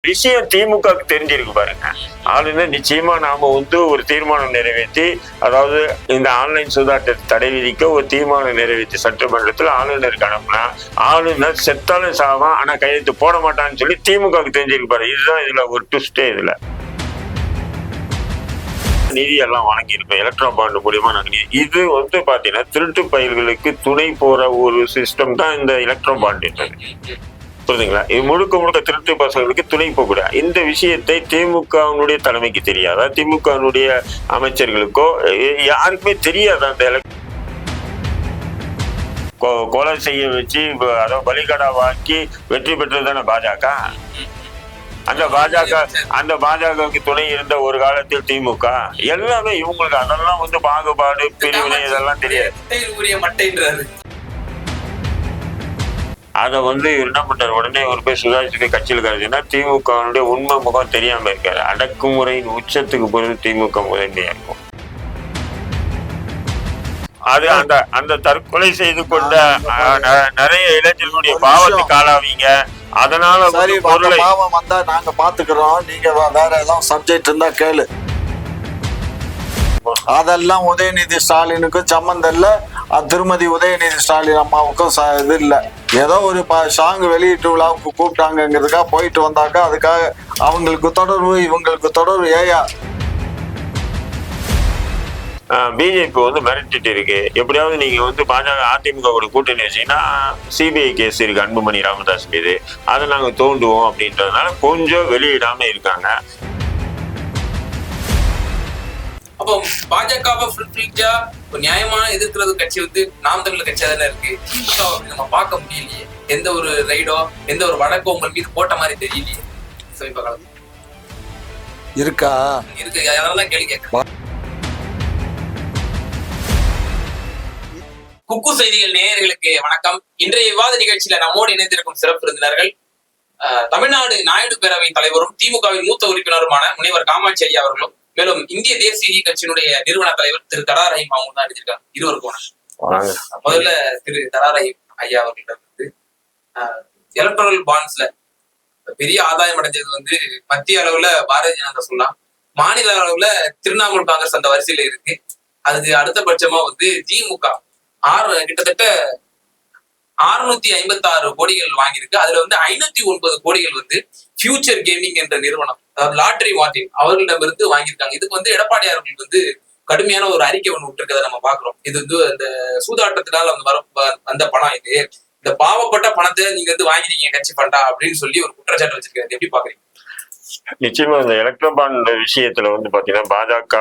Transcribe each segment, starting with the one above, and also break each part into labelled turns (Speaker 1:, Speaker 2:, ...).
Speaker 1: விஷயம் திமுகவுக்கு தெரிஞ்சிருக்கு பாருங்க. ஆளுநர் நிச்சயமா நாம ஒரு தீர்மானம் நிறைவேற்றி, அதாவது இந்த ஆன்லைன் சூதாட்டத்தை தடை விதிக்க ஒரு தீர்மானம் நிறைவேற்றி சட்டமன்றத்தில் ஆளுநருக்கு அனுப்புனா, ஆளுநர் செத்தாலும் சாவான் ஆனா கையெழுத்து போட மாட்டான்னு சொல்லி திமுகவுக்கு தெரிஞ்சிருக்கு பாரு. இதுதான் இதுல ஒரு ட்விஸ்டே. இதுல நிதி எல்லாம் வாங்கியிருக்கோம் எலக்ட்ரோ பாண்ட் மூலியமா நாங்க இது பாத்தீங்கன்னா திருட்டு பயிர்களுக்கு துணை போற ஒரு சிஸ்டம் தான் இந்த எலக்ட்ரோ பாண்ட். புரியுதுங்களா? இது முழுக்க முழுக்க திருட்டு பசங்களுக்கு துணை போகக்கூட இந்த விஷயத்தை திமுகவினுடைய தலைமைக்கு தெரியாதா, திமுகவினுடைய அமைச்சர்களுக்கோ யாருக்குமே தெரியாது. அந்த கொலை செய்ய வச்சு அதாவது பலிகடா வாக்கி வெற்றி பெற்றது தானே பாஜக. அந்த பாஜகவுக்கு துணை இருந்த ஒரு காலத்தில் திமுக எல்லாமே இவங்களுக்கு அதெல்லாம் பாகுபாடு பிரிவினை இதெல்லாம் தெரியாது. அதை என்ன பண்றாரு, உடனே ஒரு பேர் சுதாரிச்சுட்டு கட்சியில் கருதுன்னா திமுகவுடைய உண்மை முகம் தெரியாம இருக்காரு. அடக்குமுறையின் உச்சத்துக்கு போறது திமுக முதன்மையா இருக்கும். அது அந்த தற்கொலை செய்து கொண்ட நிறைய இளைஞர்களுடைய பாவத்துக்கு ஆளாவீங்க. அதனால
Speaker 2: பாவம் வந்தா நாங்க பாத்துக்கிறோம், நீங்க வேற ஏதாவது சப்ஜெக்ட் இருந்தா கேளு. அதெல்லாம் உதயநிதி ஸ்டாலினுக்கும் சம்மந்தம் இல்ல, திருமதி உதயநிதி ஸ்டாலின் அம்மாவுக்கும் இது இல்ல. ஏதோ ஒரு சாங் வெளியீட்டு விழாவுக்கு கூப்பிட்டாங்கிறதுக்காக போயிட்டு வந்தாக்கா அதுக்காக அவங்களுக்கு தொடர்பு இவங்களுக்கு தொடர்பு. ஏயா
Speaker 1: பிஜேபி மிரட்டிட்டு இருக்கு. எப்படியாவது நீங்க பாஜக அதிமுக கூட கூட்டணி வச்சீங்கன்னா சிபிஐ கேஸ் இருக்கு அன்புமணி ராமதாஸ் மீது, அதை நாங்க தோண்டுவோம் அப்படின்றதுனால கொஞ்சம் வெளியிடாம இருக்காங்க.
Speaker 3: அப்போ பாஜகவை நியாயமான எதிர்க்கிறது கட்சி நாம் தமிழர் கட்சியா தானே இருக்கு. திமுக நம்ம பார்க்க முடியலையே, எந்த ஒரு ரைடோ எந்த ஒரு வழக்கோ உங்கள் மீது போட்ட மாதிரி தெரியலையே சமீப காலத்துல.
Speaker 2: இருக்கா
Speaker 3: இருக்கு, அதனாலதான் கேள்வி கேட்க. குக்கு செய்திகள் நேயர்களுக்கு வணக்கம். இன்றைய விவாத நிகழ்ச்சியில நம்மோடு இணைந்திருக்கும் சிறப்பு விருந்தினர்கள் தமிழ்நாடு நாயுடு பேரவை தலைவரும் திமுகவின் மூத்த உறுப்பினருமான முனைவர் காமாட்சி ஐயா அவர்களும், மேலும் இந்திய தேசிய கட்சியினுடைய நிறுவன தலைவர் திரு தரா ரஹீம் அவங்க தான் அடிச்சிருக்காங்க. இருவருக்கும் முதல்ல திரு தரா ரஹீம் ஐயா அவர்கள் எலக்ட்ரல் பாண்ட்ஸ்ல பெரிய ஆதாயம் அடைஞ்சது மத்திய அளவுல பாரதிய ஜனதா சொல்லலாம், மாநில அளவுல திரிணாமுல் காங்கிரஸ் அந்த வரிசையில இருக்கு. அதுக்கு அடுத்தபட்சமா திமுக கிட்டத்தட்ட 656 கோடிகள் வாங்கியிருக்கு. அதுல 509 கோடிகள் ஃபியூச்சர் கேமிங் என்ற நிறுவனம், அதாவது லாட்டரி மார்டின் அவர்களிடமிருந்து வாங்கியிருக்காங்க. இதுக்கு எடப்பாடியார் அவர்கள் கடுமையான ஒரு அறிக்கை ஒண்ணு விட்டுருக்கதை நம்ம பாக்குறோம். இது இந்த சூதாட்டத்தினால வந்த பணம், இந்த பாவப்பட்ட பணத்தை நீங்க வாங்கிருக்கீங்க கட்சி பண்டா அப்படின்னு சொல்லி ஒரு குற்றச்சாட்டு வச்சிருக்காரு. எப்படி பாக்குறீங்க?
Speaker 1: நிச்சயமா இந்த எலக்ட்ரோ பாண்ட் விஷயத்துல பாத்தீங்கன்னா பாஜக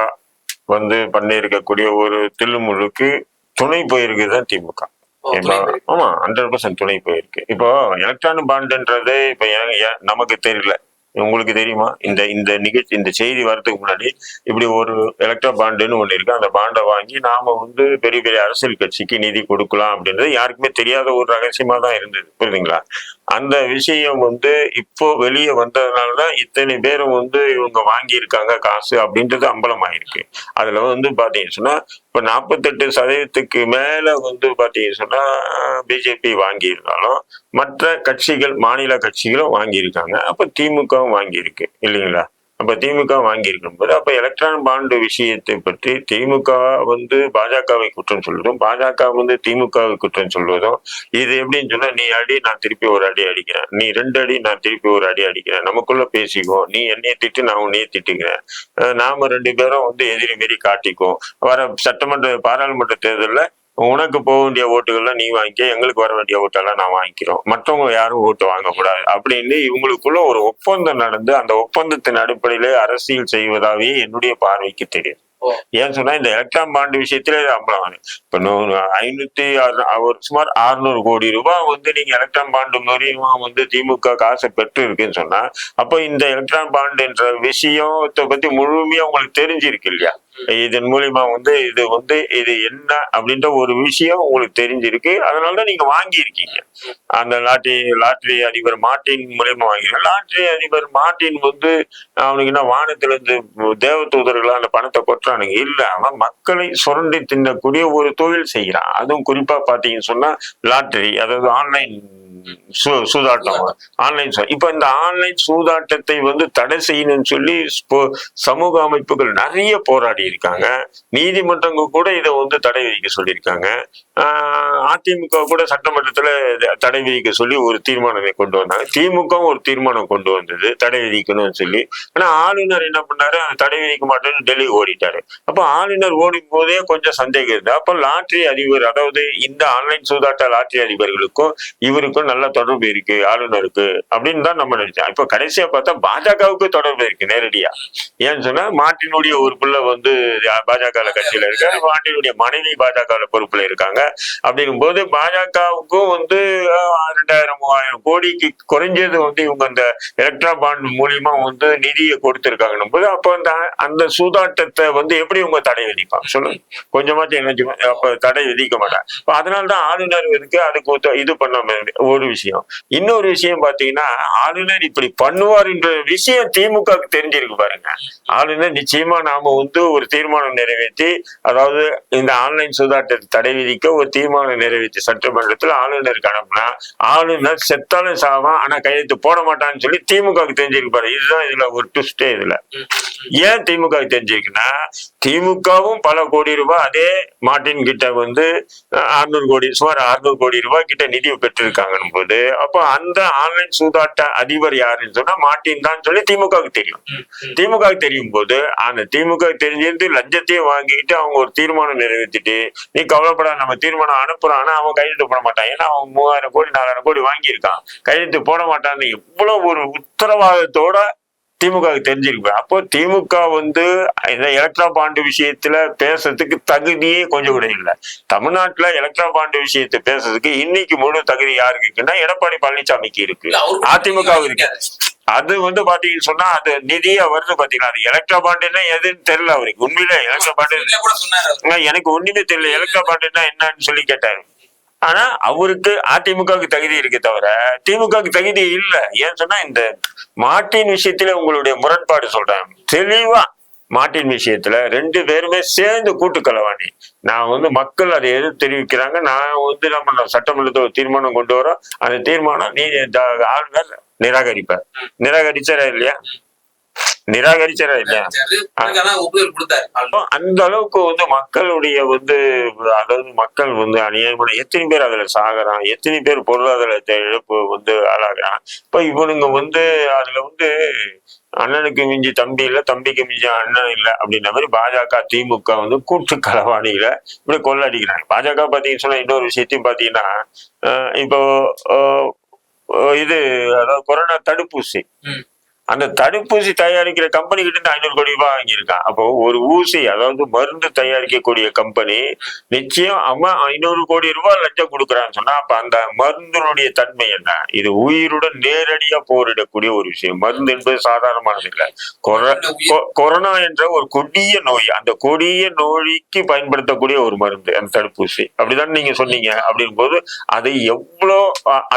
Speaker 1: பண்ணி இருக்கக்கூடிய ஒரு தில்லுமுழுக்கு துணை போயிருக்குதான் திமுக. ஆமா 100% துணை போயிருக்கு. இப்போ எலக்ட்ரானிக் பாண்டுன்றது இப்ப நமக்கு தெரியல, உங்களுக்கு தெரியுமா? இந்த நிகழ்ச்சி இந்த செய்தி வரதுக்கு முன்னாடி இப்படி ஒரு எலக்ட்ரோ பாண்டுன்னு ஒண்ணு இருக்கு, அந்த பாண்டை வாங்கி நாம பெரிய பெரிய அரசியல் கட்சிக்கு நிதி கொடுக்கலாம் அப்படின்றது யாருக்குமே தெரியாத ஒரு ரகசியமா தான் இருந்தது. புரியுதுங்களா? அந்த விஷயம் இப்போ வெளியே வந்ததுனாலதான் இத்தனை பேரும் இவங்க வாங்கியிருக்காங்க காசு அப்படின்றது அம்பலமாயிருக்கு. அதுல பாத்தீங்கன்னு சொன்னா இப்ப 48% மேல பாத்தீங்கன்னு சொன்னா பிஜேபி வாங்கி இருந்தாலும் மற்ற கட்சிகள் மாநில கட்சிகளும் வாங்கியிருக்காங்க. அப்ப திமுகவும் வாங்கியிருக்கு இல்லைங்களா? அப்ப திமுக வாங்கியிருக்கும் போது அப்ப எலக்ட்ரானிக் பாண்டு விஷயத்தை பற்றி திமுக பாஜகவை குற்றம் சொல்வதும் பாஜக திமுகவை குற்றம் சொல்வதும் இது எப்படின்னு சொன்னா, நீ அடி நான் திருப்பி ஒரு அடி அடிக்கிறேன், நீ 2 அடி நான் திருப்பி ஒரு அடி அடிக்கிறேன், நமக்குள்ள பேசிக்குவோம், நீ என்னைய திட்டு நான் உன்னையே திட்டுக்கிறேன், நாம 2 பேரும் எதிரி மாரி காட்டிக்குவோம், வர சட்டமன்ற பாராளுமன்ற தேர்தல்ல உனக்கு போக வேண்டிய ஓட்டுகள்லாம் நீ வாங்கிக்க, எங்களுக்கு வர வேண்டிய ஓட்டெல்லாம் நான் வாங்கிக்கிறோம், மற்றவங்க யாரும் ஓட்டு வாங்கக்கூடாது அப்படின்னு இவங்களுக்குள்ள ஒரு ஒப்பந்தம் நடந்து அந்த ஒப்பந்தத்தின் அடிப்படையிலே அரசியல் செய்வதாவே என்னுடைய பார்வைக்கு தெரியும். ஏன்னு சொன்னா இந்த எலக்ட்ரான் பாண்டு விஷயத்துல அம்பலம் இப்ப 506 சுமார் 600 கோடி ரூபாய் நீங்க எலக்ட்ரான் பாண்டு மூலியமா திமுக காசை பெற்று இருக்குன்னு சொன்னா, அப்ப இந்த எலக்ட்ரான் பாண்டு என்ற விஷயத்தை பத்தி முழுமையா உங்களுக்கு தெரிஞ்சிருக்கு இல்லையா? இதன் மூலியமா இது என்ன அப்படின்ற ஒரு விஷயம் உங்களுக்கு தெரிஞ்சிருக்கு. அதனாலதான் நீங்க வாங்கியிருக்கீங்க. அந்த லாட்டரி அதிபர் மார்டின் மூலியமா வாங்கிருக்க. லாட்டரி அதிபர் மார்டின் அவனுக்கு என்ன வானத்துல இருந்து தேவ தூதர்களா அந்த பணத்தை கொட்டுறானுங்க இல்ல, அவன் மக்களை சுரண்டி தின்னக்கூடிய ஒரு தொழில் செய்யறான். அதுவும் குறிப்பா பாத்தீங்கன்னு சொன்னா லாட்டரி, அதாவது ஆன்லைன் சூதாட்டம், ஆன்லைன் இப்ப இந்த ஆன்லைன் சூதாட்டத்தை வந்து தடை செய்யணும்னு சொல்லி சமூக அமைப்புகள் நிறைய போராடி இருக்காங்க. நீதிமன்றங்கள் கூட இதை வந்து தடை விதிக்க சொல்லியிருக்காங்க. அதிமுக கூட சட்டமன்றத்துல தடை விதிக்க சொல்லி ஒரு தீர்மானத்தை கொண்டு வந்தாங்க. திமுக ஒரு தீர்மானம் கொண்டு வந்தது தடை விதிக்கணும்னு சொல்லி. ஆனா ஆளுநர் என்ன பண்ணாரு, தடை விதிக்க மாட்டேன்னு டெல்லி ஓடிட்டாரு. அப்ப ஆளுநர் ஓடும் போதே கொஞ்சம் சந்தேகம் இருக்கு. அப்ப லாட்டரி அதிபர், அதாவது இந்த ஆன்லைன் சூதாட்ட லாட்டரி அதிபர்களுக்கும் இவருக்கும் நல்ல தொடர்பு இருக்கு ஆளுநருக்கு அப்படின்னு தான் நம்ம நினைச்சோம். இப்ப கடைசியா பார்த்தா பாஜகவுக்கு தொடர்பு இருக்கு நேரடியா. ஏன்னு சொன்னா மார்ட்டினுடைய ஒரு பிள்ளை வந்து பாஜக கட்சியில இருக்காரு, மார்ட்டினுடைய மனைவி பாஜக பொறுப்புல இருக்காங்க. அப்படிங்கும் போது பாஜகவுக்கும் வந்து 2000-3000 கோடிக்கு குறைஞ்சது வந்து இவங்க அந்த எலக்ட்ரா பாண்ட் மூலியமா வந்து நிதியை கொடுத்திருக்காங்கன்னும் போது அப்ப அந்த சூதாட்டத்தை வந்து எப்படி இவங்க தடை விதிப்பாங்க சொல்லுங்க? கொஞ்சமாச்சும் என்ன அப்ப தடை விதிக்க மாட்டாங்க. அதனால்தான் ஆளுநர் இருக்கு, அதுக்கு இது பண்ண ஒரு விஷயம். இன்னொரு விஷயம் பாத்தீங்கன்னா, ஆளுநர் இப்படி பண்ணுவார் என்ற விஷயம் திமுக தெரிஞ்சிருக்கு பாருங்க. ஆளுநர் நிச்சயமா நாம வந்து ஒரு தீர்மானம் நிறைவேற்றி, அதாவது இந்த ஆன்லைன் சூதாட்டத்தை தடை விதிக்க ஒரு தீர்மானம் நிறைவேற்றி சட்டமன்றத்தில் ஆளுநருக்கு அனுப்புனா ஆளுநர் செத்தாலும் சாவான் ஆனா கையெழுத்து போட மாட்டான்னு சொல்லி திமுக தெரிஞ்சிருக்கு பாரு. இதுதான் இதுல ஒரு ட்விஸ்டே. இதுல ஏன் திமுக தெரிஞ்சிருக்குன்னா, திமுகவும் பல கோடி ரூபாய் அதே மார்ட்டின் கிட்ட வந்து 600 கோடி, சுமார் 600 கோடி ரூபாய் கிட்ட நிதி பெற்றிருக்காங்கன்னு போது, அப்ப அந்த ஆன்லைன் சூதாட்ட அதிபர் யாருன்னு சொன்னா மார்ட்டின் தான் சொல்லி திமுகவுக்கு தெரியும். திமுகவுக்கு தெரியும் போது அந்த திமுக தெரிஞ்சிருந்து லஞ்சத்தையும் வாங்கிட்டு அவங்க ஒரு தீர்மானம் நிறைவேற்றிட்டு, நீ கவலைப்படாத நம்ம தீர்மானம் அனுப்புறான், ஆனா அவன் கையெழுத்து போட மாட்டான், ஏன்னா அவன் 3000 கோடி 4000 கோடி வாங்கியிருக்கான், கையெழுத்து போட மாட்டான்னு எவ்வளவு ஒரு உத்தரவாதத்தோட திமுக தெரிஞ்சிருக்கு. அப்போ திமுக வந்து இந்த எலக்ட்ரா பாண்டு விஷயத்துல பேசுறதுக்கு தகுதியே கொஞ்சம் கூட இல்லை. தமிழ்நாட்டுல எலக்ட்ரா பாண்டு விஷயத்தை பேசுறதுக்கு இன்னைக்கு முழு தகுதி யாருக்கு இருக்குன்னா எடப்பாடி பழனிசாமிக்கு இருக்கு, அதிமுக இருக்கு. அது வந்து பாத்தீங்கன்னு சொன்னா அது நிதியா வருது பாத்தீங்கன்னா, அது எலக்ட்ரா பாண்டுன்னா எதுன்னு தெரியல அவருக்கு. உண்மையில எலக்ட்ரா பாண்டு எனக்கு ஒண்ணுமே தெரியல, எலக்ட்ரா பாண்டுன்னா என்னன்னு சொல்லி கேட்டாரு. ஆனா அவருக்கு அதிமுகவுக்கு தகுதி இருக்கு தவிர திமுகவுக்கு தகுதி இல்லை. ஏன்னு சொன்னா இந்த மார்ட்டின் விஷயத்துல உங்களுடைய முரண்பாடு சொல்றேன் தெளிவா. மார்ட்டின் விஷயத்துல 2 பேருமே சேர்ந்து கூட்டு களவாணி. நான் வந்து மக்கள் அதை எது தெரிவிக்கிறாங்க, நான் வந்து நம்ம சட்டமன்றத்தில் ஒரு தீர்மானம் கொண்டு வரோம், அந்த தீர்மானம் நீ ஆளுநர் நிராகரிப்பார். நிராகரிச்சாரா இல்லையா? நிராகரிச்சாரா இல்லையா? அந்த அளவுக்கு வந்து மக்களுடைய வந்து, அதாவது மக்கள் வந்து அநியாயமான எத்தனை பேர் அதுல சாகுறான், எத்தனை பேர் பொருளாதார இழப்பு வந்து ஆளாகிறான். இப்ப இவனுங்க வந்து அதுல வந்து அண்ணனுக்கு மிஞ்சி தம்பி இல்ல, தம்பிக்கு மிஞ்சி அண்ணன் இல்ல அப்படின்ற மாதிரி பாஜக திமுக வந்து கூட்டு களவாணியில இப்படி கொள்ளடிக்கிறாங்க. பாஜக பாத்தீங்கன்னு சொன்னா இன்னொரு விஷயத்தையும் பாத்தீங்கன்னா, இப்போ இது அதாவது கொரோனா தடுப்பூசி, அந்த தடுப்பூசி தயாரிக்கிற கம்பெனி கிட்ட இருந்து 500 கோடி ரூபாய் வாங்கியிருக்கான். அப்போ ஒரு ஊசி, அதாவது மருந்து தயாரிக்கக்கூடிய கம்பெனி நிச்சயம் அவன் 500 கோடி ரூபாய் லஞ்சம் கொடுக்குறான்னு சொன்னா அப்ப அந்த மருந்தினுடைய தன்மை என்ன? இது உயிருடன் நேரடியா போரிடக்கூடிய ஒரு விஷயம். மருந்து என்பது சாதாரணமானது இல்லை. கொரோனா என்ற ஒரு கொடிய நோய், அந்த கொடிய நோய்க்கு பயன்படுத்தக்கூடிய ஒரு மருந்து அந்த தடுப்பூசி. அப்படிதான் நீங்க சொன்னீங்க. அப்படின் போது அதை எவ்வளோ,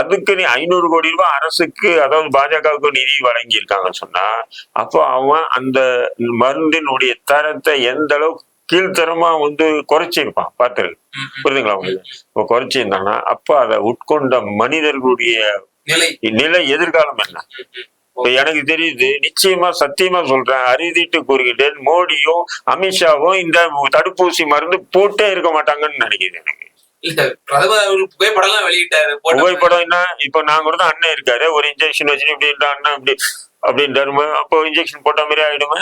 Speaker 1: அதுக்கு நீ 500 கோடி ரூபாய் அரசுக்கு, அதாவது பாஜகவுக்கு நிதி வழங்கியிருக்காங்க சொன்னா அப்போ அவன் அந்த மருந்தினுடைய தரத்தை எந்த அளவுக்கு கீழ்த்தரமா வந்து குறைச்சிருப்பான் பார்த்துரு. புரியுதுங்களா உங்களுக்கு? இப்போ குறைச்சிருந்தாங்கன்னா அப்ப அதை உட்கொண்ட மனிதர்களுடைய நிலை எதிர்காலம் என்ன? இப்ப எனக்கு தெரியுது, நிச்சயமா சத்தியமா சொல்றேன், அறுதிட்டு கூறுகிட்டேன், மோடியும் அமித்ஷாவும் இந்த தடுப்பூசி மருந்து போட்டே இருக்க மாட்டாங்கன்னு நினைக்கிறேன் எனக்கு.
Speaker 3: புகைப்படம் வெளியிட்டாரு.
Speaker 1: புகைப்படம் என்ன, இப்ப நான் கூட தான் அண்ணன் இருக்காரு, ஒரு இன்ஜெக்ஷன் வச்சு இப்படி அண்ணன் இப்படி அப்படின்றாரு. அப்போ இன்ஜெக்ஷன் போட்ட மாதிரி ஆயிடுமா?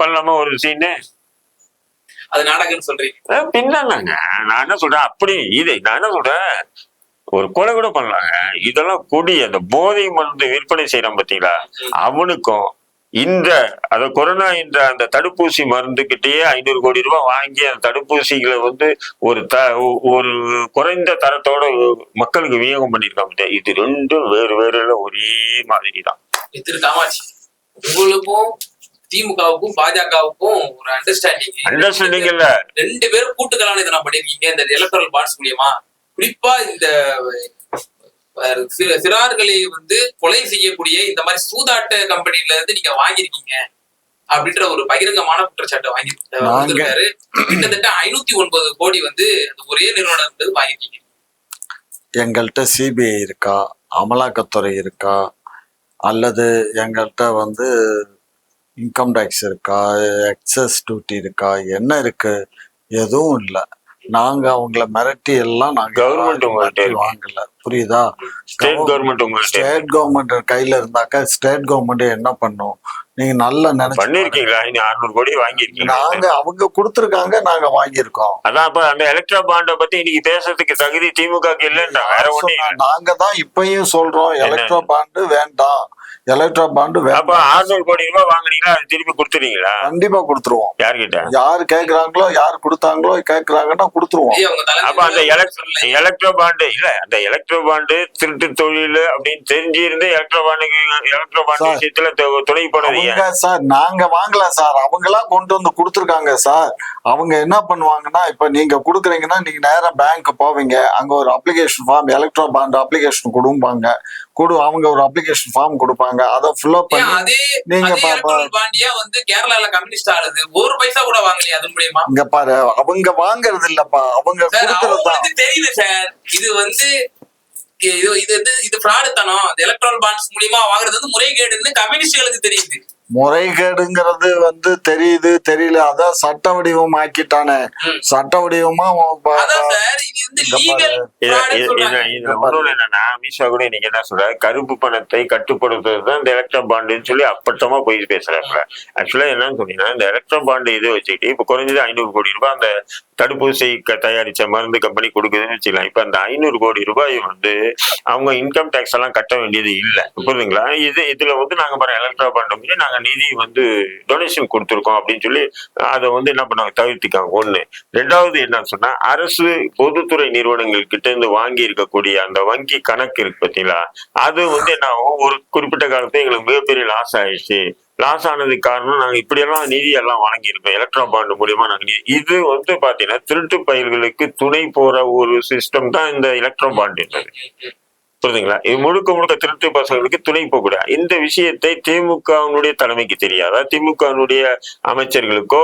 Speaker 1: பண்ணலாமா ஒரு சீனு?
Speaker 3: அது நாடகம்னு சொல்றீங்க?
Speaker 1: பின்னாங்க நான் என்ன சொல்றேன், அப்படி இது நான் என்ன சொல்றேன், ஒரு கொலை கூட பண்ணலாங்க. இதெல்லாம் கொடி, அந்த போதை மருந்து விற்பனை செய்யறான் பாத்தீங்களா, அவனுக்கும் இந்த அத கொரோனா என்ற அந்த தடுப்பூசி மருந்துகிட்டயே 500 கோடி ரூபாய் வாங்கி அந்த தடுப்பூசிகளை வந்து ஒரு குறைந்த தரத்தோட மக்களுக்கு விநியோகம் பண்ணிருக்காங்க. இது 2 வேறு ஒரே மாதிரி தான்.
Speaker 3: உங்களுக்கும் திமுகவுக்கும் பாஜகவுக்கும் ஒரு அண்டர்ஸ்டாண்டிங்
Speaker 1: இல்ல,
Speaker 3: 2 பேரும் கூட்டுக்கலான இதை பண்ணிருக்கீங்க இந்த எலக்ட்ரல் பாண்ட்ஸ் மூலியமா. குறிப்பா இந்த சிறார்களை வந்து கொலை செய்யக்கூடிய இந்த மாதிரி சூதாட்ட கம்பெனில இருந்து நீங்க வாங்கிருக்கீங்க அப்படின்ற ஒரு பகிரங்கமான குற்றச்சாட்டை வாங்கிருக்காரு. கிட்டத்தட்ட 509 கோடி வந்து ஒரே நிறுவனம் வாங்கிருக்கீங்க.
Speaker 2: எங்கள்கிட்ட சிபிஐ இருக்கா, அமலாக்கத்துறை இருக்கா, அல்லது எங்கள்கிட்ட வந்து இன்கம் டேக்ஸ் இருக்கா, எக்ஸஸ் டியூட்டி இருக்கா, என்ன இருக்கு? எதுவும் இல்லை. நாங்க அவங்கள மிரட்டி எல்லாம் நாங்க
Speaker 1: Government உங்கள்ட்ட இருக்கு.
Speaker 2: வாங்கல, புரியுதா?
Speaker 1: ஸ்டேட் கவர்மெண்ட் உங்கள்ட்ட
Speaker 2: ஸ்டேட் கவர்மெண்ட் கையில இருந்தாக்கா ஸ்டேட் கவர்மெண்ட் என்ன பண்ணும்? நீங்க நல்லா நினைச்சு
Speaker 1: பண்ணிருக்கீங்களா? 600 கோடி வாங்கியிருக்கீங்க.
Speaker 2: நாங்க அவங்க கொடுத்துருக்காங்க, நாங்க வாங்கியிருக்கோம்.
Speaker 1: அதான் அப்ப அந்த எலக்ட்ரா பாண்டை பத்தி இன்னைக்கு பேசுறதுக்கு தகுதி திமுகக்கு இல்லைன்றா, வேற ஒண்ணு இல்ல.
Speaker 2: நாங்க தான் இப்பயும் சொல்றோம், எலக்ட்ரோ பாண்டு வேண்டாம், எலக்ட்ரோ பாண்டு
Speaker 1: அப்ப
Speaker 2: வேண்டாம்.
Speaker 1: 600 கோடி ரூபாய் வாங்குனீங்களா, அது திருப்பி கொடுத்துறீங்களா?
Speaker 2: கண்டிப்பா கொடுத்துருவோம்.
Speaker 1: யார்கிட்ட?
Speaker 2: யாரு கேக்குறாங்களோ, யாரு கொடுத்தாங்களோ கேக்குறாங்கன்னா கொடுத்துருவோம்.
Speaker 3: ஐயா, உங்க தலைமை
Speaker 1: அப்ப அந்த எலக்ட்ரோ பாண்டு இல்ல, அந்த எலக்ட்ரோ பாண்டு திருட்டு தொழில் அப்படின்னு தெரிஞ்சிருந்து எலக்ட்ரோ பாண்டு
Speaker 2: சார்,
Speaker 1: விஷயத்துல துணை போனது
Speaker 2: அவங்க சார் நாங்க வாங்கல சார், அவங்களா கொண்டு வந்து கொடுத்துருக்காங்க சார். அவங்க என்ன பண்ணுவாங்கன்னா, இப்ப நீங்க கொடுக்குறீங்கன்னா நீங்க நேரா பேங்க் போவீங்க, அங்க ஒரு application form, electro bond application கொடுப்பாங்க, அவங்க ஒரு அப்ளிகேஷன் ஃபார்ம் கொடுப்பாங்க, அதை ஃபில்அப்
Speaker 3: ஏன்
Speaker 2: பண்ணி
Speaker 3: அதே
Speaker 2: நீங்க
Speaker 3: அதே எலக்ட்ரல் பாண்டியா வந்து கேரளால கம்யூனிஸ்ட் ஆளுது, ஒரு பைசா கூட வாங்கலையா அது மூலியமா?
Speaker 2: இங்க பாரு, அவங்க வாங்குறது இல்லப்பா, அவங்க
Speaker 3: சார்
Speaker 2: கொடுக்கறது தான்.
Speaker 3: அவங்களுக்கு தெரியுது சார், இது வந்து இது ஃப்ராடுத்தனம். எலக்ட்ரல் பாண்ட்ஸ் மூலியமா வாங்குறது வந்து முறைகேடுன்னு கம்யூனிஸ்டுகளுக்கு தெரியுது.
Speaker 2: முறைகேடுங்கிறது வந்து தெரியுது தெரியல, அதான் சட்ட வடிவம் ஆக்கிட்டானே. சட்ட வடிவமா
Speaker 3: அதான் சார், இது வந்து லீகல்
Speaker 1: என்னன்னா, அமித்ஷா கூட இன்னைக்கு என்ன சொல்ற, கருப்பு பணத்தை கட்டுப்படுத்துறது இந்த எலக்ட்ரா பாண்டுன்னு சொல்லி அப்பட்டமா போய் பேசுறாங்க. ஆக்சுவலா என்னன்னு சொன்னீங்கன்னா, இந்த எலக்ட்ரா பாண்டு இது வச்சுக்கிட்டு இப்ப குறைஞ்சது 500 கோடி ரூபாய் அந்த தடுப்பூசி தயாரிச்ச மருந்து கம்பெனி கொடுக்குதுன்னு வச்சுக்கலாம். இப்ப அந்த 500 கோடி ரூபாய் வந்து அவங்க இன்கம் டேக்ஸ் எல்லாம் கட்ட வேண்டியது இல்லை, புரியுதுங்களா? இதுல வந்து நாங்க பாரு எலக்ட்ரா பாண்டு நாங்க நிதி வந்து டொனேஷன் கொடுத்துருக்கோம் அப்படின்னு சொல்லி அதை வந்து என்ன பண்ணாங்க, தவிர்த்திக்காங்க. ஒண்ணு. ரெண்டாவது என்னன்னு சொன்னா, அரசு பொதுத்துறை நிறுவனங்கள் கிட்ட இருந்து வாங்கி இருக்கக்கூடிய அந்த வங்கி கணக்கு இருக்கு பாத்தீங்களா, அது வந்து என்ன ஆகும், ஒரு குறிப்பிட்ட காலத்துல எங்களுக்கு மிகப்பெரிய லாஸ் ஆயிடுச்சு. லாஸ் ஆனதுக்கு காரணம் நாங்க இப்படி எல்லாம் நிதி எல்லாம் வாங்கியிருக்கோம் எலக்ட்ரா பாண்டு மூலியமா. நாங்க இது வந்து பாத்தீங்கன்னா திருட்டு பயிர்களுக்கு துணை போற ஒரு சிஸ்டம் தான் இந்த எலக்ட்ரா பாண்டு. புரியுதுங்களா? இது முழுக்க முழுக்க திருட்டு பசங்களுக்கு துணை போகக்கூடாது. இந்த விஷயத்தை திமுகவினுடைய தலைமைக்கு தெரியாதா, திமுகவினுடைய அமைச்சர்களுக்கோ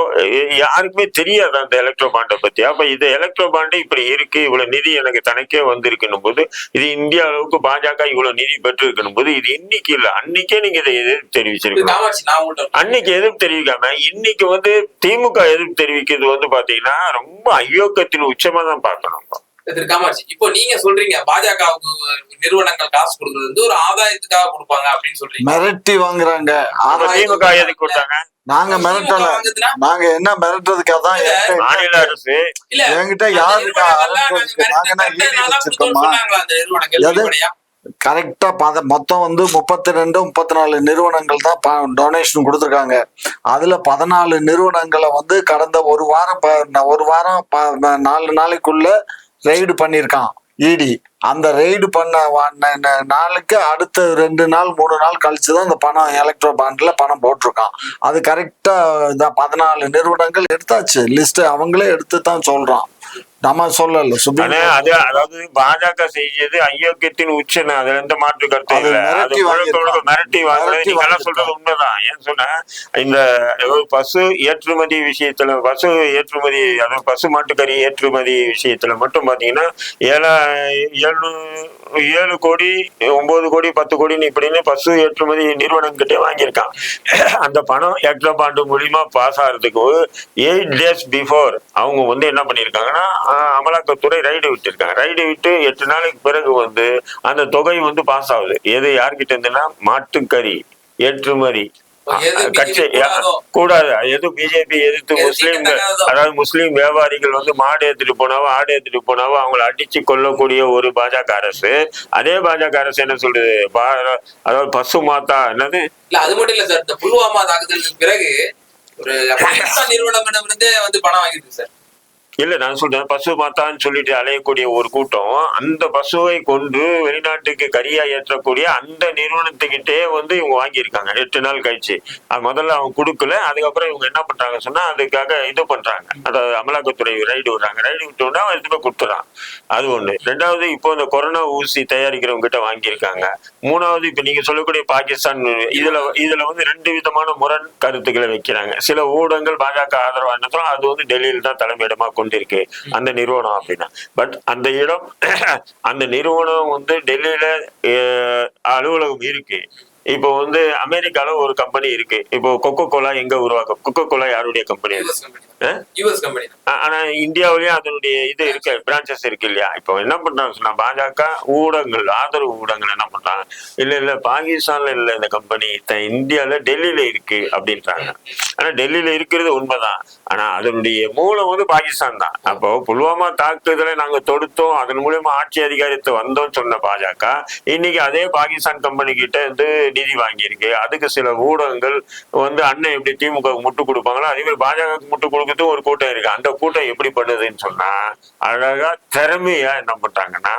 Speaker 1: யாருக்குமே தெரியாதா அந்த எலக்ட்ரோ பாண்டை பத்தி? அப்ப இது எலக்ட்ரோ பாண்டு இப்படி இருக்கு, இவ்வளவு நிதி எனக்கு தனக்கே வந்திருக்கணும் போது, இது இந்தியா அளவுக்கு பாஜக இவ்வளவு நிதி பெற்று இருக்கணும் போது, இது இன்னைக்கு இல்ல அன்னைக்கே நீங்க இதை எதிர்ப்பு தெரிவிச்சிருக்கணும். அன்னைக்கு எதிர்ப்பு தெரிவிக்காம இன்னைக்கு வந்து திமுக எதிர்ப்பு தெரிவிக்கிறது வந்து பாத்தீங்கன்னா ரொம்ப அயோக்கியத்தின் உச்சமா தான் பார்க்கணும்.
Speaker 3: காமாட்சி, இப்போ நீங்க சொல்றீங்க பாஜகவுக்கு நிறுவனங்கள் காசு கொடுக்கறது வந்து ஒரு ஆதாயத்துக்காக கொடுப்பாங்க அப்படின்னு சொல்றீங்க.
Speaker 2: மிரட்டி வாங்குறாங்க.
Speaker 1: திமுக எதுக்கு கொடுத்தாங்க?
Speaker 2: நாங்க மிரட்டல, நாங்க என்ன மிரட்டுறதுக்காக தான்
Speaker 1: மாநில அரசு
Speaker 2: என்கிட்ட யாரு இருக்கா? நாங்க என்ன ஈடி வச்சிருக்கோமா? கரெக்டா மொத்தம் வந்து 32 34 நிறுவனங்கள் தான் டொனேஷன் கொடுத்துருக்காங்க. அதுல 14 நிறுவனங்களை வந்து கடந்த ஒரு வாரம் 4 நாளைக்குள்ள ரெய்டு பண்ணிருக்கான் இடி. அந்த ரெய்டு பண்ண நாளுக்கு அடுத்த 2 நாள் 3 நாள் கழிச்சுதான் இந்த பணம் எலக்ட்ரோ பாண்ட்ல பணம் போட்டிருக்கான். அது கரெக்டா 14 நிறுவனங்கள் எடுத்தாச்சு லிஸ்ட், அவங்களே எடுத்து தான் சொல்றான், நம்ம சொல்லல.
Speaker 1: அது அதாவது பாஜக செய்யறது அயோக்கியத்தின் உச்சனை, அதுல எந்த மாற்று கருத்து இல்ல. அது மிரட்டி வாங்குறது நீங்க எல்லாம் சொல்றது உண்மைதான். ஏன்னு சொன்னா, இந்த பசு ஏற்றுமதி விஷயத்துல, பசு ஏற்றுமதி அதாவது பசு மாட்டுக்கறி ஏற்றுமதி விஷயத்துல மட்டும் பாத்தீங்கன்னா 7 கோடி 9 கோடி 10 கோடின்னு இப்படின்னு பசு ஏற்றுமதி நிறுவனம் கிட்டே வாங்கியிருக்கான். அந்த பணம் எலக்ட்ரோ பாண்டு மூலியமா பாஸ் ஆகிறதுக்கு 8 days பிஃபோர் அவங்க வந்து என்ன பண்ணிருக்காங்கன்னா, அமலாக்கத்துறை ரைடு விட்டுருக்காங்க. ரைடு விட்டு 8 நாளைக்கு பிறகு வந்து அந்த தொகை வந்து பாஸ் ஆகுது. எது யார்கிட்ட இருந்துன்னா, மாட்டுக்கறி ஏற்றுமதி கட்சி கூடாது. எது பிஜேபி எதிர்த்து முஸ்லீம்கள், அதாவது முஸ்லீம் வியாபாரிகள் வந்து மாடு எடுத்துட்டு போனாவோ ஆடு எடுத்துட்டு போனாவோ அவங்களை அடிச்சு கொல்லக்கூடிய ஒரு பாஜக அரசு. அதே பாஜக அரசு என்ன சொல்றது, அதாவது பசு மாத்தா என்னது
Speaker 3: இல்ல, அது மட்டும் இல்ல சார், இந்த புல்வாமா தாக்குதலுக்கு பிறகு ஒரு பாகிஸ்தான் நிறுவனமிடமிருந்தே வந்து பணம் வாங்கிருக்கு சார்.
Speaker 1: இல்ல, நான் சொல்றேன், பசு மாத்தான்னு சொல்லிட்டு அலையக்கூடிய ஒரு கூட்டம் அந்த பசுவை கொண்டு வெளிநாட்டுக்கு கரியா ஏற்றக்கூடிய அந்த நிறுவனத்துக்கிட்டே வந்து இவங்க வாங்கியிருக்காங்க 8 நாள் கழிச்சு. அது முதல்ல அவங்க கொடுக்கல, அதுக்கப்புறம் இவங்க என்ன பண்றாங்க சொன்னா அதுக்காக இது பண்றாங்க, அதாவது அமலாக்கத்துறை ரைடு விடுறாங்க. ரைடு விட்டோம்னா எடுத்துமே கொடுத்துறான். அது ஒண்ணு. ரெண்டாவது, இப்போ இந்த கொரோனா ஊசி தயாரிக்கிறவங்க கிட்ட வாங்கியிருக்காங்க. மூணாவது, இப்ப நீங்க சொல்லக்கூடிய பாகிஸ்தான், இதுல வந்து 2 விதமான முரண் கருத்துக்களை வைக்கிறாங்க. சில ஊடகங்கள் பாஜக ஆதரவானதும் அது வந்து டெல்லியில தான் தலைமையிடமா கொண்டு வந்து இருக்கு அந்த நிறுவனம் அப்படின்னா. பட் அந்த இடம் அந்த நிறுவனம் வந்து டெல்லியில அலுவலகம் இருக்கு. இப்போ வந்து அமெரிக்கால ஒரு கம்பெனி இருக்கு. இப்போ கொக்கோ கோலா எங்க உருவாக்கும்? கொக்கோ கோலா யாருடைய கம்பெனி?
Speaker 3: US company.
Speaker 1: ஆனா இந்தியாவிலயும் அதனுடைய இது இருக்கு, பிரான்சஸ் இருக்கு இல்லையா? இப்போ என்ன பண்றாங்க சொன்னா பாஜக ஊடகங்கள், ஆதரவு ஊடகங்கள் என்ன பண்றாங்க, இல்ல பாகிஸ்தான்ல இல்ல இந்த கம்பெனி இந்தியால டெல்லியில இருக்கு அப்படின்றாங்க. ஆனா டெல்லியில இருக்கிறது உண்மைதான். ஆனா அதனுடைய மூலம் வந்து பாகிஸ்தான் தான். அப்போ புல்வாமா தாக்குதலை நாங்க தொடுத்தோம், அதன் மூலியமா ஆட்சி அதிகாரத்தை வந்தோம் சொன்ன பாஜக இன்னைக்கு அதே பாகிஸ்தான் கம்பெனி கிட்ட வந்து நிதி வாங்கியிருக்கு. அதுக்கு சில ஊடகங்கள் வந்து அண்ணன் எப்படி திமுக முட்டு கொடுப்பாங்களோ அதே மாதிரி பாஜக முட்டு கொடுக்கறதும் ஒரு கூட்டம் இருக்கு. அந்த கூட்டம் எப்படி பண்ணுதுன்னு சொன்னா அழகா திறமையா என்ன பண்றாங்கன்னா,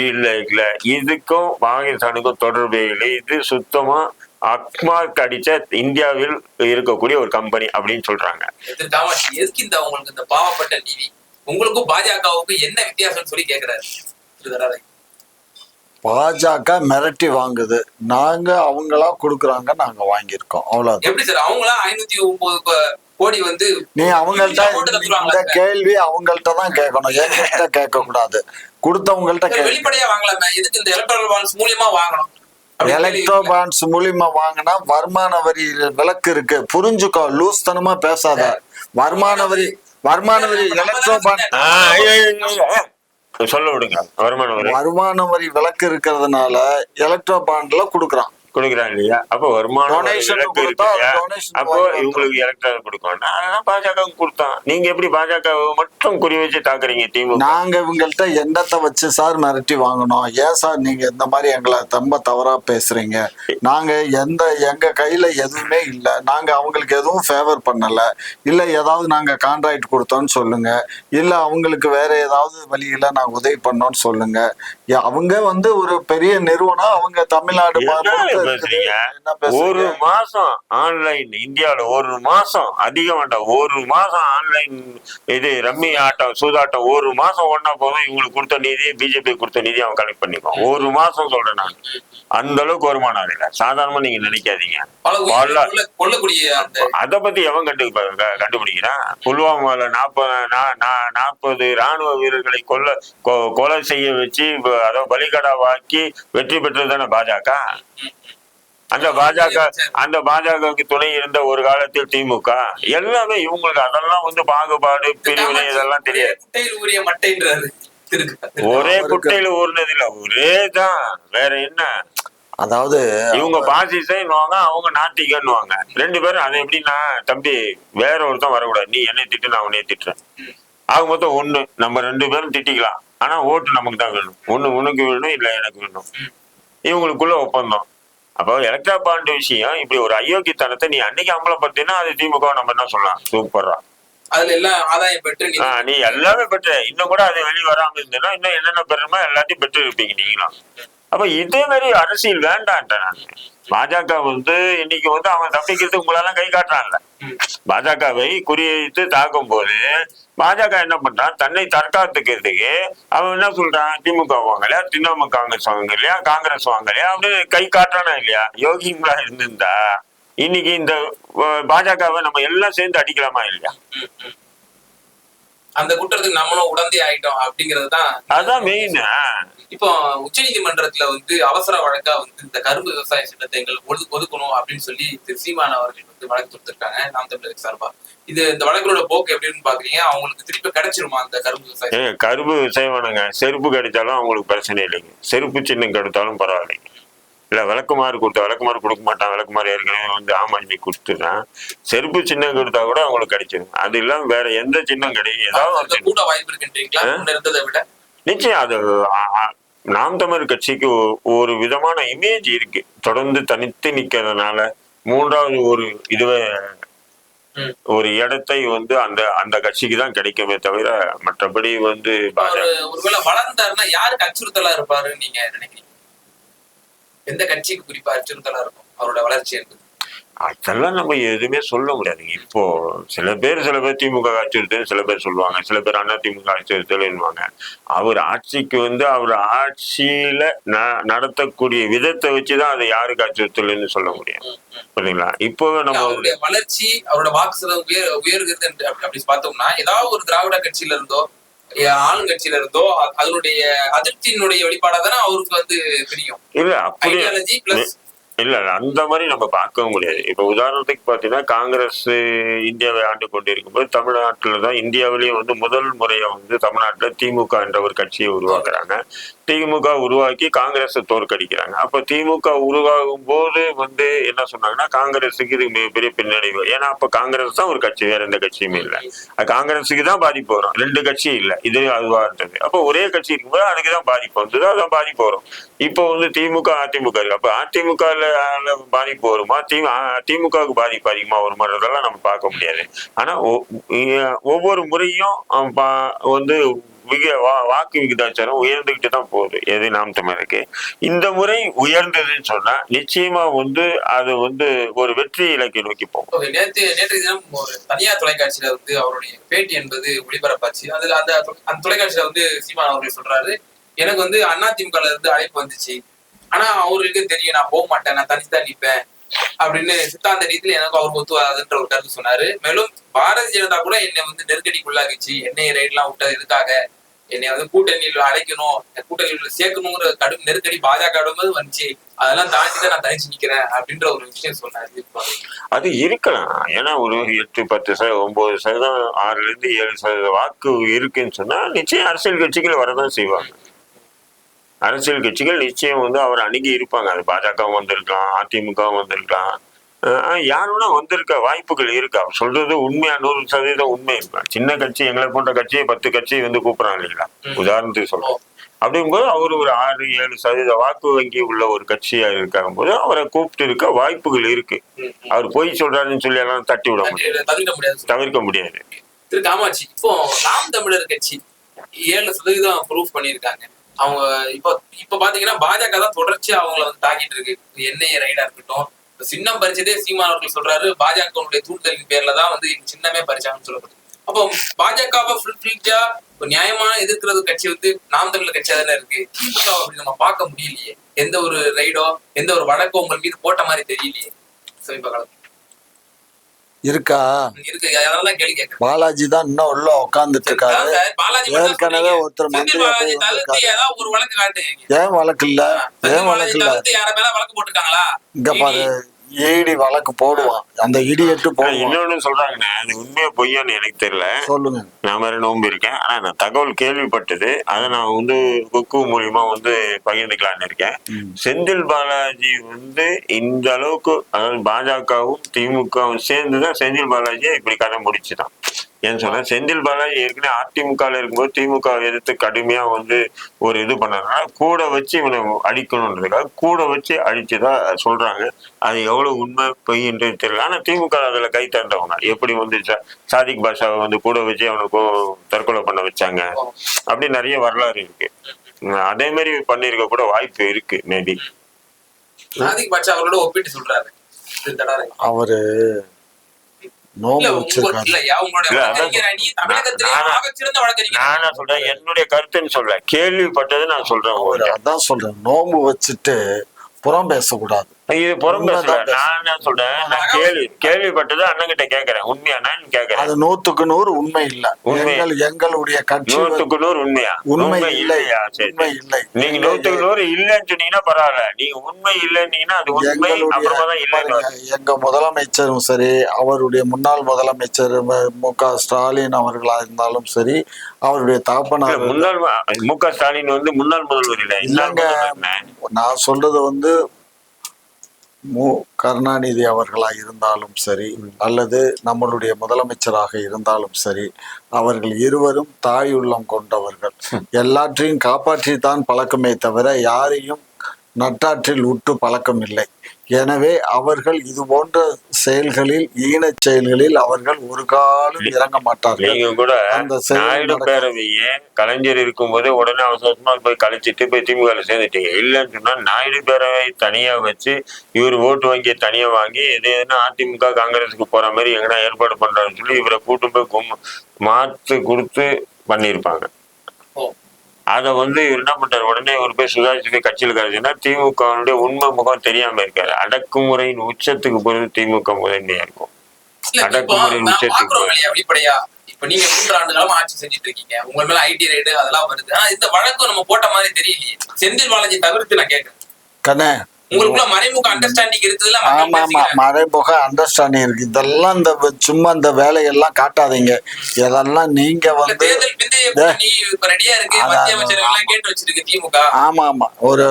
Speaker 1: இல்ல இதுக்கும் பாகிஸ்தானுக்கும் தொடர்பே இல்லை, இது சுத்தமா அக்மார்க் அடிச்ச இந்தியாவில் இருக்கக்கூடிய ஒரு கம்பெனி அப்படின்னு சொல்றாங்க.
Speaker 3: எதுக்கு இந்த உங்களுக்கு இந்த பாவப்பட்ட டிவி, உங்களுக்கும் பாஜகவுக்கும் என்ன வித்தியாசம்னு சொல்லி கேக்குறாரு.
Speaker 2: பாஜக மிரட்டி வாங்குது, நாங்க அவங்களா கொடுக்குறாங்க, நாங்க வாங்கியிருக்கோம், அவ்வளவு.
Speaker 3: எப்படி சார் அவங்களா 509 கோடி வந்து
Speaker 2: நீ அவங்கள்ட்ட இந்த கேள்வி அவங்கள்ட்ட தான் கேட்கணும், என்கிட்ட கேட்க கூடாது. கொடுத்தவங்கள்ட்ட
Speaker 3: வெளிப்படையா வாங்கலாமே, எதுக்கு இந்த எலக்ட்ரல் பாண்ட்ஸ் மூலியமா வாங்கணும்?
Speaker 2: எலக்ட்ரோ பாண்ட்ஸ் மூலியமா வாங்கினா வருமான வரி விலக்கு இருக்கு, புரிஞ்சுக்கோ, லூஸ் தனமா பேசாத. வருமான வரி எலக்ட்ரோ பாண்ட்
Speaker 1: சொல்ல விடுங்க.
Speaker 2: வருமான வரி விலக்கு இருக்கிறதுனால எலக்ட்ரோ பாண்ட்ல கொடுக்குறான்
Speaker 1: இல்லையா? அப்போ வருமானம் அப்போ இவங்களுக்கு எலக்ட்ரல் கொடுக்கணும். பாஜக கொடுத்தான். நீங்க எப்படி பாஜக மட்டும் குறி வச்சு தாக்குறீங்க திமுக?
Speaker 2: நாங்க இவங்கள்ட்ட எண்ணத்தை வச்சு சார் மிரட்டி வாங்கணும். ஏன் சார் நீங்க இந்த மாதிரி எங்களை ரொம்ப தவறா பேசுறீங்க? நாங்க எங்க கையில எதுவுமே இல்லை, நாங்க அவங்களுக்கு எதுவும் ஃபேவர் பண்ணல, இல்ல ஏதாவது நாங்க கான்ட்ராக்ட் கொடுத்தோம்னு சொல்லுங்க, இல்ல அவங்களுக்கு வேற ஏதாவது வழியில நாங்க உதவி பண்ணோம்னு சொல்லுங்க. அவங்க வந்து ஒரு பெரிய நிறுவனம், அவங்க தமிழ்நாடு
Speaker 1: ஒரு மாசம் ஆன்லைன் இந்தியாவில ஒரு மாசம் அதிகம் வேண்டாம், ஒரு மாசம் ஆன்லைன் இது ரம்மி ஆட்டம் சூதாட்டம் ஒரு மாசம் ஒன்னா போதும். இவங்களுக்கு கொடுத்த நிதி, பிஜேபி கொடுத்த நிதி அவன் கலெக்ட் பண்ணிக்குவான். ஒரு மாசம் சொல்றேன் நான். அந்த அளவுக்கு வருமானம் இல்லை, சாதாரணமா நீங்க நினைக்காதீங்க. அத பத்தி எவன் கண்டுபிடிக்கிறான்? புல்வாமால 40 ராணுவ வீரர்களை கொலை செய்ய வச்சு அதை பலிகடாவாக்கி வெற்றி பெற்றது தானே பாஜக. அந்த பாஜகவுக்கு துணை இருந்த ஒரு காலத்தில் திமுக. எல்லாமே இவங்களுக்கு அதெல்லாம் வந்து பாகுபாடு, பிரிவினை இதெல்லாம் தெரியாது. ஒரே குட்டையில ஊர்னது இல்ல, ஒரே தான், வேற என்ன?
Speaker 2: அதாவது
Speaker 1: இவங்க பாசிசன்னுவாங்க, அவங்க நாத்திகன்னுவாங்க. ரெண்டு பேரும் அது எப்படின்னா, தம்பி வேற ஒருத்தன் வரக்கூடாது, நீ என்னை திட்டு நான் உன்னைய திட்டுறேன், ஆக மொத்தம் ஒண்ணு, நம்ம ரெண்டு பேரும் திட்டிக்கலாம், ஆனா ஓட்டு நமக்கு தான் வேணும். ஒண்ணு உனக்கு வேணும், இல்ல எனக்கு வேணும். இவங்களுக்குள்ள ஒப்பந்தம். அப்போ எலக்ட்ரா பாண்ட் விஷயம் இப்படி ஒரு அயோக்கியத்தனத்தை நீ அன்னைக்கு அம்பலப்படுத்தினா அது திமுக நம்ம என்ன சொல்லலாம், சூப்பரா
Speaker 3: அதுல எல்லாம் ஆதாயம் பெற்று
Speaker 1: நீ எல்லாமே பெற்று, இன்னும் கூட அது வெளியே வராம இருந்ததுன்னா இன்னும் என்னென்ன பெறணுமோ எல்லாத்தையும் பெற்று இருப்பீங்க நீங்களும். அப்ப இதே மாதிரி அரசியல் வேண்டான்ட்டேன் நான். பாஜக வந்து இன்னைக்கு வந்து அவன் தப்பிக்கிறதுக்கு உங்களெல்லாம் கை காட்டுறான்ல. பாஜகவை குறிவைத்து தாக்கும் போது பாஜக என்ன பண்றான், தன்னை தற்காத்துக்கிறதுக்கு அவன் என்ன சொல்றான், திமுக வாங்கலையா, திரிணாமுல் காங்கிரஸ் வாங்கலையா, காங்கிரஸ் வாங்கலையா அப்படின்னு கை காட்டுறானா இல்லையா? யோகிங்களா இருந்திருந்தா இன்னைக்கு இந்த பாஜகவை நம்ம எல்லாம் சேர்ந்து அடிக்கலாமா இல்லையா?
Speaker 3: அந்த குற்றத்துக்கு நம்மளும் உடந்தை ஆயிட்டோம் அப்படிங்கறதுதான், அதான் மெயின். இப்போ உச்ச நீதிமன்றத்துல வந்து அவசர வழக்கா வந்து இந்த கரும்பு விவசாய சட்டத்தை எங்களுக்கு ஒதுக்கணும் அப்படின்னு சொல்லி திரு சீமான் அவர்கள் வந்து வழக்கு கொடுத்திருக்காங்க நாம் தமிழர் சார்பா. இந்த வழக்கோட போக்கு எப்படின்னு பாக்குறீங்க? அவங்களுக்கு திருப்பி கிடைச்சிருமா அந்த கரும்பு விவசாயம்?
Speaker 1: கரும்பு விவசாயம் வேணுங்க, செருப்பு கிடைச்சாலும் அவங்களுக்கு பிரச்சனை இல்லைங்க, செருப்பு சின்னம் கிடைத்தாலும் பரவாயில்லைங்க. இல்ல விளக்குமாறு கொடுக்க மாட்டான், விளக்குமாறு ஏற்கனவே வந்து ஆம் ஆத்மி கொடுத்துறான். செருப்பு சின்னம் கொடுத்தா கூட அவங்களுக்கு கிடைச்சிடும். அது இல்லாம வேற எந்த சின்னம் கிடையாது, ஏதாவது
Speaker 3: கூட வாய்ப்பு இருக்குன்றீங்களா?
Speaker 1: நிச்சயம். அது நாம் தமிழர் கட்சிக்கு ஒரு விதமான இமேஜ் இருக்கு, தொடர்ந்து தனித்து நிக்கிறதுனால மூன்றாவது ஒரு இடத்தை வந்து அந்த கட்சிக்கு தான் கிடைக்குமே தவிர மற்றபடி வந்து
Speaker 3: ஒருவேளை வளர்ந்தாருன்னா யாருக்கு அச்சுறுத்தலா இருப்பாருன்னு நீங்க நினைக்கிறீங்க? எந்த கட்சிக்கு குறிப்பா அச்சுறுத்தலா இருக்கும் அவரோட வளர்ச்சி என்பது?
Speaker 1: அதெல்லாம் நம்ம எதுவுமே சொல்ல முடியாது. இப்போ சில பேர் திமுக அச்சுறுத்தல், சில பேர் சொல்லுவாங்க, சில பேர் அண்ணா திமுக அச்சுறுத்தல்ன்னுவாங்க. அவர் ஆட்சிக்கு வந்து அவர் ஆட்சியில நடத்தக்கூடிய விதத்தை வச்சுதான் அதை யாருக்கு அச்சுறுத்தல்னு சொல்ல முடியும். புரியுதுங்களா? இப்போ நம்ம
Speaker 3: அவருடைய வளர்ச்சி, அவரோட வாக்கு உயர்கிறது அப்படி பார்த்தோம்னா, ஏதாவது ஒரு திராவிட கட்சியில இருந்தோ ஆளுங்கட்சியில இருந்தோ அதனுடைய அதிருப்தியினுடைய வெளிப்பாடா தானே அவருக்கு வந்து தெரியும்.
Speaker 1: இல்ல அப்படி
Speaker 3: ஐடியாலஜி பிளஸ்
Speaker 1: இல்ல அந்த மாதிரி நம்ம பார்க்கவும் முடியாது. இப்ப உதாரணத்துக்கு பாத்தீங்கன்னா, காங்கிரஸ் இந்தியாவை ஆண்டு கொண்டு இருக்கும்போது தமிழ்நாட்டுல தான் இந்தியாவிலேயே வந்து முதல் முறையா வந்து தமிழ்நாட்டுல திமுக என்ற ஒரு கட்சியை உருவாக்குறாங்க. திமுக உருவாக்கி காங்கிரஸை தோற்கடிக்கிறாங்க. அப்ப திமுக உருவாகும் போது வந்து என்ன சொன்னாங்கன்னா, காங்கிரஸுக்கு இது மிகப்பெரிய பின்னடைவு. ஏன்னா அப்ப காங்கிரஸ் தான் ஒரு கட்சி, வேற எந்த கட்சியுமே இல்லை. காங்கிரஸுக்கு தான் பாதிப்பு வரும், ரெண்டு கட்சி இல்லை, இது அதுவா இருந்தது. அப்ப ஒரே கட்சி இருக்கும்போது அதுக்குதான் பாதிப்பு வந்தது, அதான் பாதிப்பு வரும். இப்போ வந்து திமுக அதிமுக இருக்கு. அப்ப அதிமுக பாதிப்பு வருமா, திமுகவுக்கு பாதிப்பு அதிகமா வருமானதெல்லாம் நம்ம பார்க்க முடியாது. ஆனா ஒவ்வொரு முறையும் வந்து வாக்கு விகிதாச்சாரம் உயர்ந்துகிட்டு தான் போகுது. எது நாம் தமிழருக்கு இந்த முறை உயர்ந்ததுன்னு சொன்னா நிச்சயமா வந்து அது வந்து ஒரு வெற்றி இலக்கை நோக்கி போகும்.
Speaker 3: நேற்று தினம் ஒரு தனியார் தொலைக்காட்சியில வந்து அவருடைய பேட்டி என்பது ஒளிபரப்பாச்சு. அதுல அந்த தொலைக்காட்சியில வந்து சீமான் அவர்கள் சொல்றாரு, எனக்கு வந்து அதிமுக இருந்து அழைப்பு வந்துச்சு, ஆனா அவருக்கு தெரியும் நான் போக மாட்டேன், நான் தனித்தான் நிற்பேன் அப்படின்னு சித்தாந்த ரீதியில எனக்கு அவர் ஒத்து வராதுன்ற ஒரு கருத்து சொன்னாரு. மேலும் பாரதிய ஜனதா கூட என்னை வந்து நெருக்கடிக்குள்ளாகிச்சு, எண்ணெய் ரைட் எல்லாம் விட்டது எதுக்காக, என்னை வந்து கூட்டணியில் அழைக்கணும், கூட்டணியில் சேர்க்கணுங்கிற கடும் நெருக்கடி பாஜக வந்துச்சு, அதெல்லாம் தாண்டிதான் நான் தனிச்சு நிக்கிறேன் அப்படின்ற ஒரு விஷயம் சொன்னாரு.
Speaker 1: அது இருக்கலாம். ஏன்னா ஒரு 8-10 9% 6-7% வாக்கு இருக்குன்னு சொன்னா நிச்சயம் அரசியல் கட்சிகள் வரதான் செய்வாங்க. அரசியல் கட்சிகள் நிச்சயம் வந்து அவர் அணுகி இருப்பாங்க. அது பாஜகவும் வந்திருக்கலாம், அதிமுகவும் வந்திருக்கலாம், யாருன்னா வந்திருக்க வாய்ப்புகள் இருக்கு. அவர் சொல்றது உண்மையா 100% உண்மை இருக்கா. சின்ன கட்சி எங்களை போன்ற கட்சியை 10 கட்சி வந்து கூப்பிடுறாங்க இல்லைங்களா, உதாரணத்துக்கு சொல்றோம். அப்படிங்கும்போது அவர் ஒரு 6-7% வாக்கு வங்கி உள்ள ஒரு கட்சியா இருக்காகும் போது அவரை கூப்பிட்டு இருக்க வாய்ப்புகள் இருக்கு. அவர் பொய் சொல்றாருன்னு சொல்லி எல்லாம் தட்டி விட முடியாது, தவிர்க்க முடியாது.
Speaker 3: திரு காமாட்சி, இப்போ நாம் தமிழர் கட்சி 7% ப்ரூஃப் பண்ணியிருக்காங்க. அவங்க இப்ப பாத்தீங்கன்னா பாஜக தான் தொடர்ச்சியா அவங்கள வந்து தாக்கிட்டு இருக்கு. எண்ணெய் ரைடா இருக்கட்டும், சின்னம் பறிச்சதே சீமான் அவர்கள் சொல்றாரு, பாஜகவுடைய தூண்டுதலின் பேர்ல தான் வந்து சின்னமே பறிச்சாங்கன்னு சொல்லப்படுது. அப்போ பாஜகவை ஃபுல் ஃபிளட்ஜா நியாயமான எதிர்க்கிறது கட்சி வந்து நாம் தமிழர் கட்சியா தானே இருக்கு. திமுக அப்படி நம்ம பார்க்க முடியலையே, எந்த ஒரு ரைடோ எந்த ஒரு வழக்கோ உங்கள் மீது போட்ட மாதிரி தெரியலையே சமீப காலம்
Speaker 2: இருக்கா?
Speaker 3: இருக்கு, அதனாலதான் கேள்வி கேட்கிறேன்.
Speaker 2: பாலாஜி தான் இன்னும் உள்ள உட்கார்ந்துட்டு இருக்காரு. ஏற்கனவே ஒருத்தர் மந்திரியா போய்
Speaker 3: ஒரு வழக்கு காட்டு.
Speaker 2: ஏன் வழக்கு இல்ல? ஏன் வழக்கு இல்ல?
Speaker 3: யார மேல வழக்கு போட்டுருக்காங்களா?
Speaker 2: இங்க பாரு, ஈடி வழக்கு போடுவான், அந்த இடியட்டு போடுவான்.
Speaker 1: இன்னொன்னு சொல்றாங்கண்ணே, அது உண்மையா பொய்யான்னு எனக்கு தெரியல.
Speaker 2: சொல்லுங்க. நான்
Speaker 1: வேற நோம்பு இருக்கேன், ஆனா நான் தகவல் கேள்விப்பட்டது, அதை நான் வந்து குக்கு மூலியமா வந்து பகிர்ந்துக்கலான்னு இருக்கேன். செந்தில் பாலாஜி வந்து இந்த அளவுக்கு, அதாவது பாஜகவும் திமுகவும் சேர்ந்துதான் செந்தில் பாலாஜியை இப்படி கதை முடிச்சுதான். ஏன்னு சொன்னா, செந்தில் பாலாஜி ஏற்கனவே அதிமுக இருக்கும்போது திமுக எதிர்த்து கடுமையா வந்து ஒரு இது பண்ணதுனால கூட வச்சு இவனை அடிக்கணும்ன்றதுக்காக கூட வச்சு அடிச்சுதான் சொல்றாங்க. அது எவ்வளவு உண்மை பொய்ன்றது தெரியல. ஆனா திமுக அதுல கை தண்டவங்க. எப்படி வந்து சாதிக் பாஷாவை வந்து கூட வச்சு அவனுக்கு தற்கொலை பண்ண வச்சாங்க, அப்படி நிறைய வரலாறு இருக்கு. அதே மாதிரி பண்ணிருக்க கூட வாய்ப்பு இருக்கு. மேபி
Speaker 3: சாதிக் பாஷா அவரோட ஒப்பிட்டு சொல்றாரு
Speaker 2: அவரு
Speaker 1: என்னுடைய கருத்துன்னு சொல்ல கேள்விப்பட்டது நான் சொல்றேன்.
Speaker 2: அதான் சொல்றேன், நோம்பு வச்சுட்டு புறம் பேசக்கூடாது.
Speaker 1: இது புறம் பேசல. நான் என்ன சொல்றேன், நான் கேள்விப்பட்டது அண்ணன் கிட்ட கேக்குறேன், உண்மையானு கேக்குறேன்.
Speaker 2: அது 100% உண்மை இல்ல. எங்களுடைய கட்சி
Speaker 1: 100% உண்மையா?
Speaker 2: உண்மை இல்லையா?
Speaker 1: உண்மை இல்லை. நீங்க 100% இல்லைன்னு சொன்னீங்கன்னா பரவாயில்ல, நீங்க உண்மை இல்லைன்னீங்கன்னா அது உண்மை, அப்புறமா தான் இல்லை.
Speaker 2: எங்க முதலமைச்சரும் சரி, அவருடைய முன்னாள் முதலமைச்சர் மு.க. ஸ்டாலின் அவர்களா இருந்தாலும் சரி, அவருடைய தகப்பனார்
Speaker 1: முன்னாள் மு.க. ஸ்டாலின் வந்து முன்னாள் முதல்வர் இல்லை.
Speaker 2: இல்லங்க, நான் சொல்றது வந்து மு. கருணாநிதி அவர்களாக இருந்தாலும் சரி, அல்லது நம்மளுடைய முதலமைச்சராக இருந்தாலும் சரி, அவர்கள் இருவரும் தாய் உள்ளம் கொண்டவர்கள். எல்லாற்றையும் காப்பாற்றித்தான் பழக்கமே தவிர யாரையும் நட்டாற்றில் விட்டு பழக்கம் இல்லை. எனவே அவர்கள் இது போன்ற செயல்களில் ஈனச் செயல்களில் அவர்கள் ஒரு காலம் இறங்க மாட்டார்கள்.
Speaker 1: நீங்க கூட
Speaker 2: அந்த செயல்
Speaker 1: நாயுடு
Speaker 2: நடக்காது.
Speaker 1: பேரவையே கலைஞர் இருக்கும்போதே உடனே அவசரமா போய் கழிச்சிட்டு போய் திமுக சேர்ந்துட்டீங்க. இல்லைன்னு சொன்னா நாயுடு பேரவை தனியா வச்சு இவர் ஓட்டு வங்கியை தனியா வாங்கி எதுனா அதிமுக காங்கிரஸுக்கு போற மாதிரி எங்கன்னா ஏற்பாடு பண்றாருன்னு சொல்லி இவரை கூட்டு போய் மாத்து கொடுத்து பண்ணியிருப்பாங்க. அதை வந்து இவர் என்ன பண்றாரு, உடனே ஒரு போய் சுதாரிச்சு போய் கட்சியில் கழிச்சுன்னா திமுகவுடைய உண்மை முகம் தெரியாம இருக்காரு. அடக்குமுறையின் உச்சத்துக்கு போறது திமுக முதன்மையா இருக்கும். அடக்குமுறையின் உச்சத்துக்கு
Speaker 3: வெளிப்படையா இப்ப நீங்க 3 ஆண்டு காலமா ஆட்சி செஞ்சுட்டு இருக்கீங்க, உங்க மேல ஐடி ரைடு அதெல்லாம் வருது. ஆனா இந்த வழக்கம் நம்ம போட்ட மாதிரி தெரியலையே. செந்தில் பாலாஜி தவிர்த்து நான் கேட்கிறேன்,
Speaker 2: கண்ணே
Speaker 3: உங்களுக்குள்ள மறைமுக அண்டர்ஸ்டாண்டிங் இருக்குதுல்ல?
Speaker 2: ஆமா ஆமா, மறைமுக அண்டர்ஸ்டாண்டிங் இருக்கு. இதெல்லாம் இந்த சும்மா இந்த வேலையெல்லாம் காட்டாதீங்க. இதெல்லாம் நீங்க வந்து
Speaker 3: தேர்தல் பிந்தைய நீ இப்ப ரெடியா இருக்கு, மத்திய அமைச்சர்கள் எல்லாம் கேட்டு வச்சிருக்கு திமுக.
Speaker 2: ஆமா ஆமா, ஒரு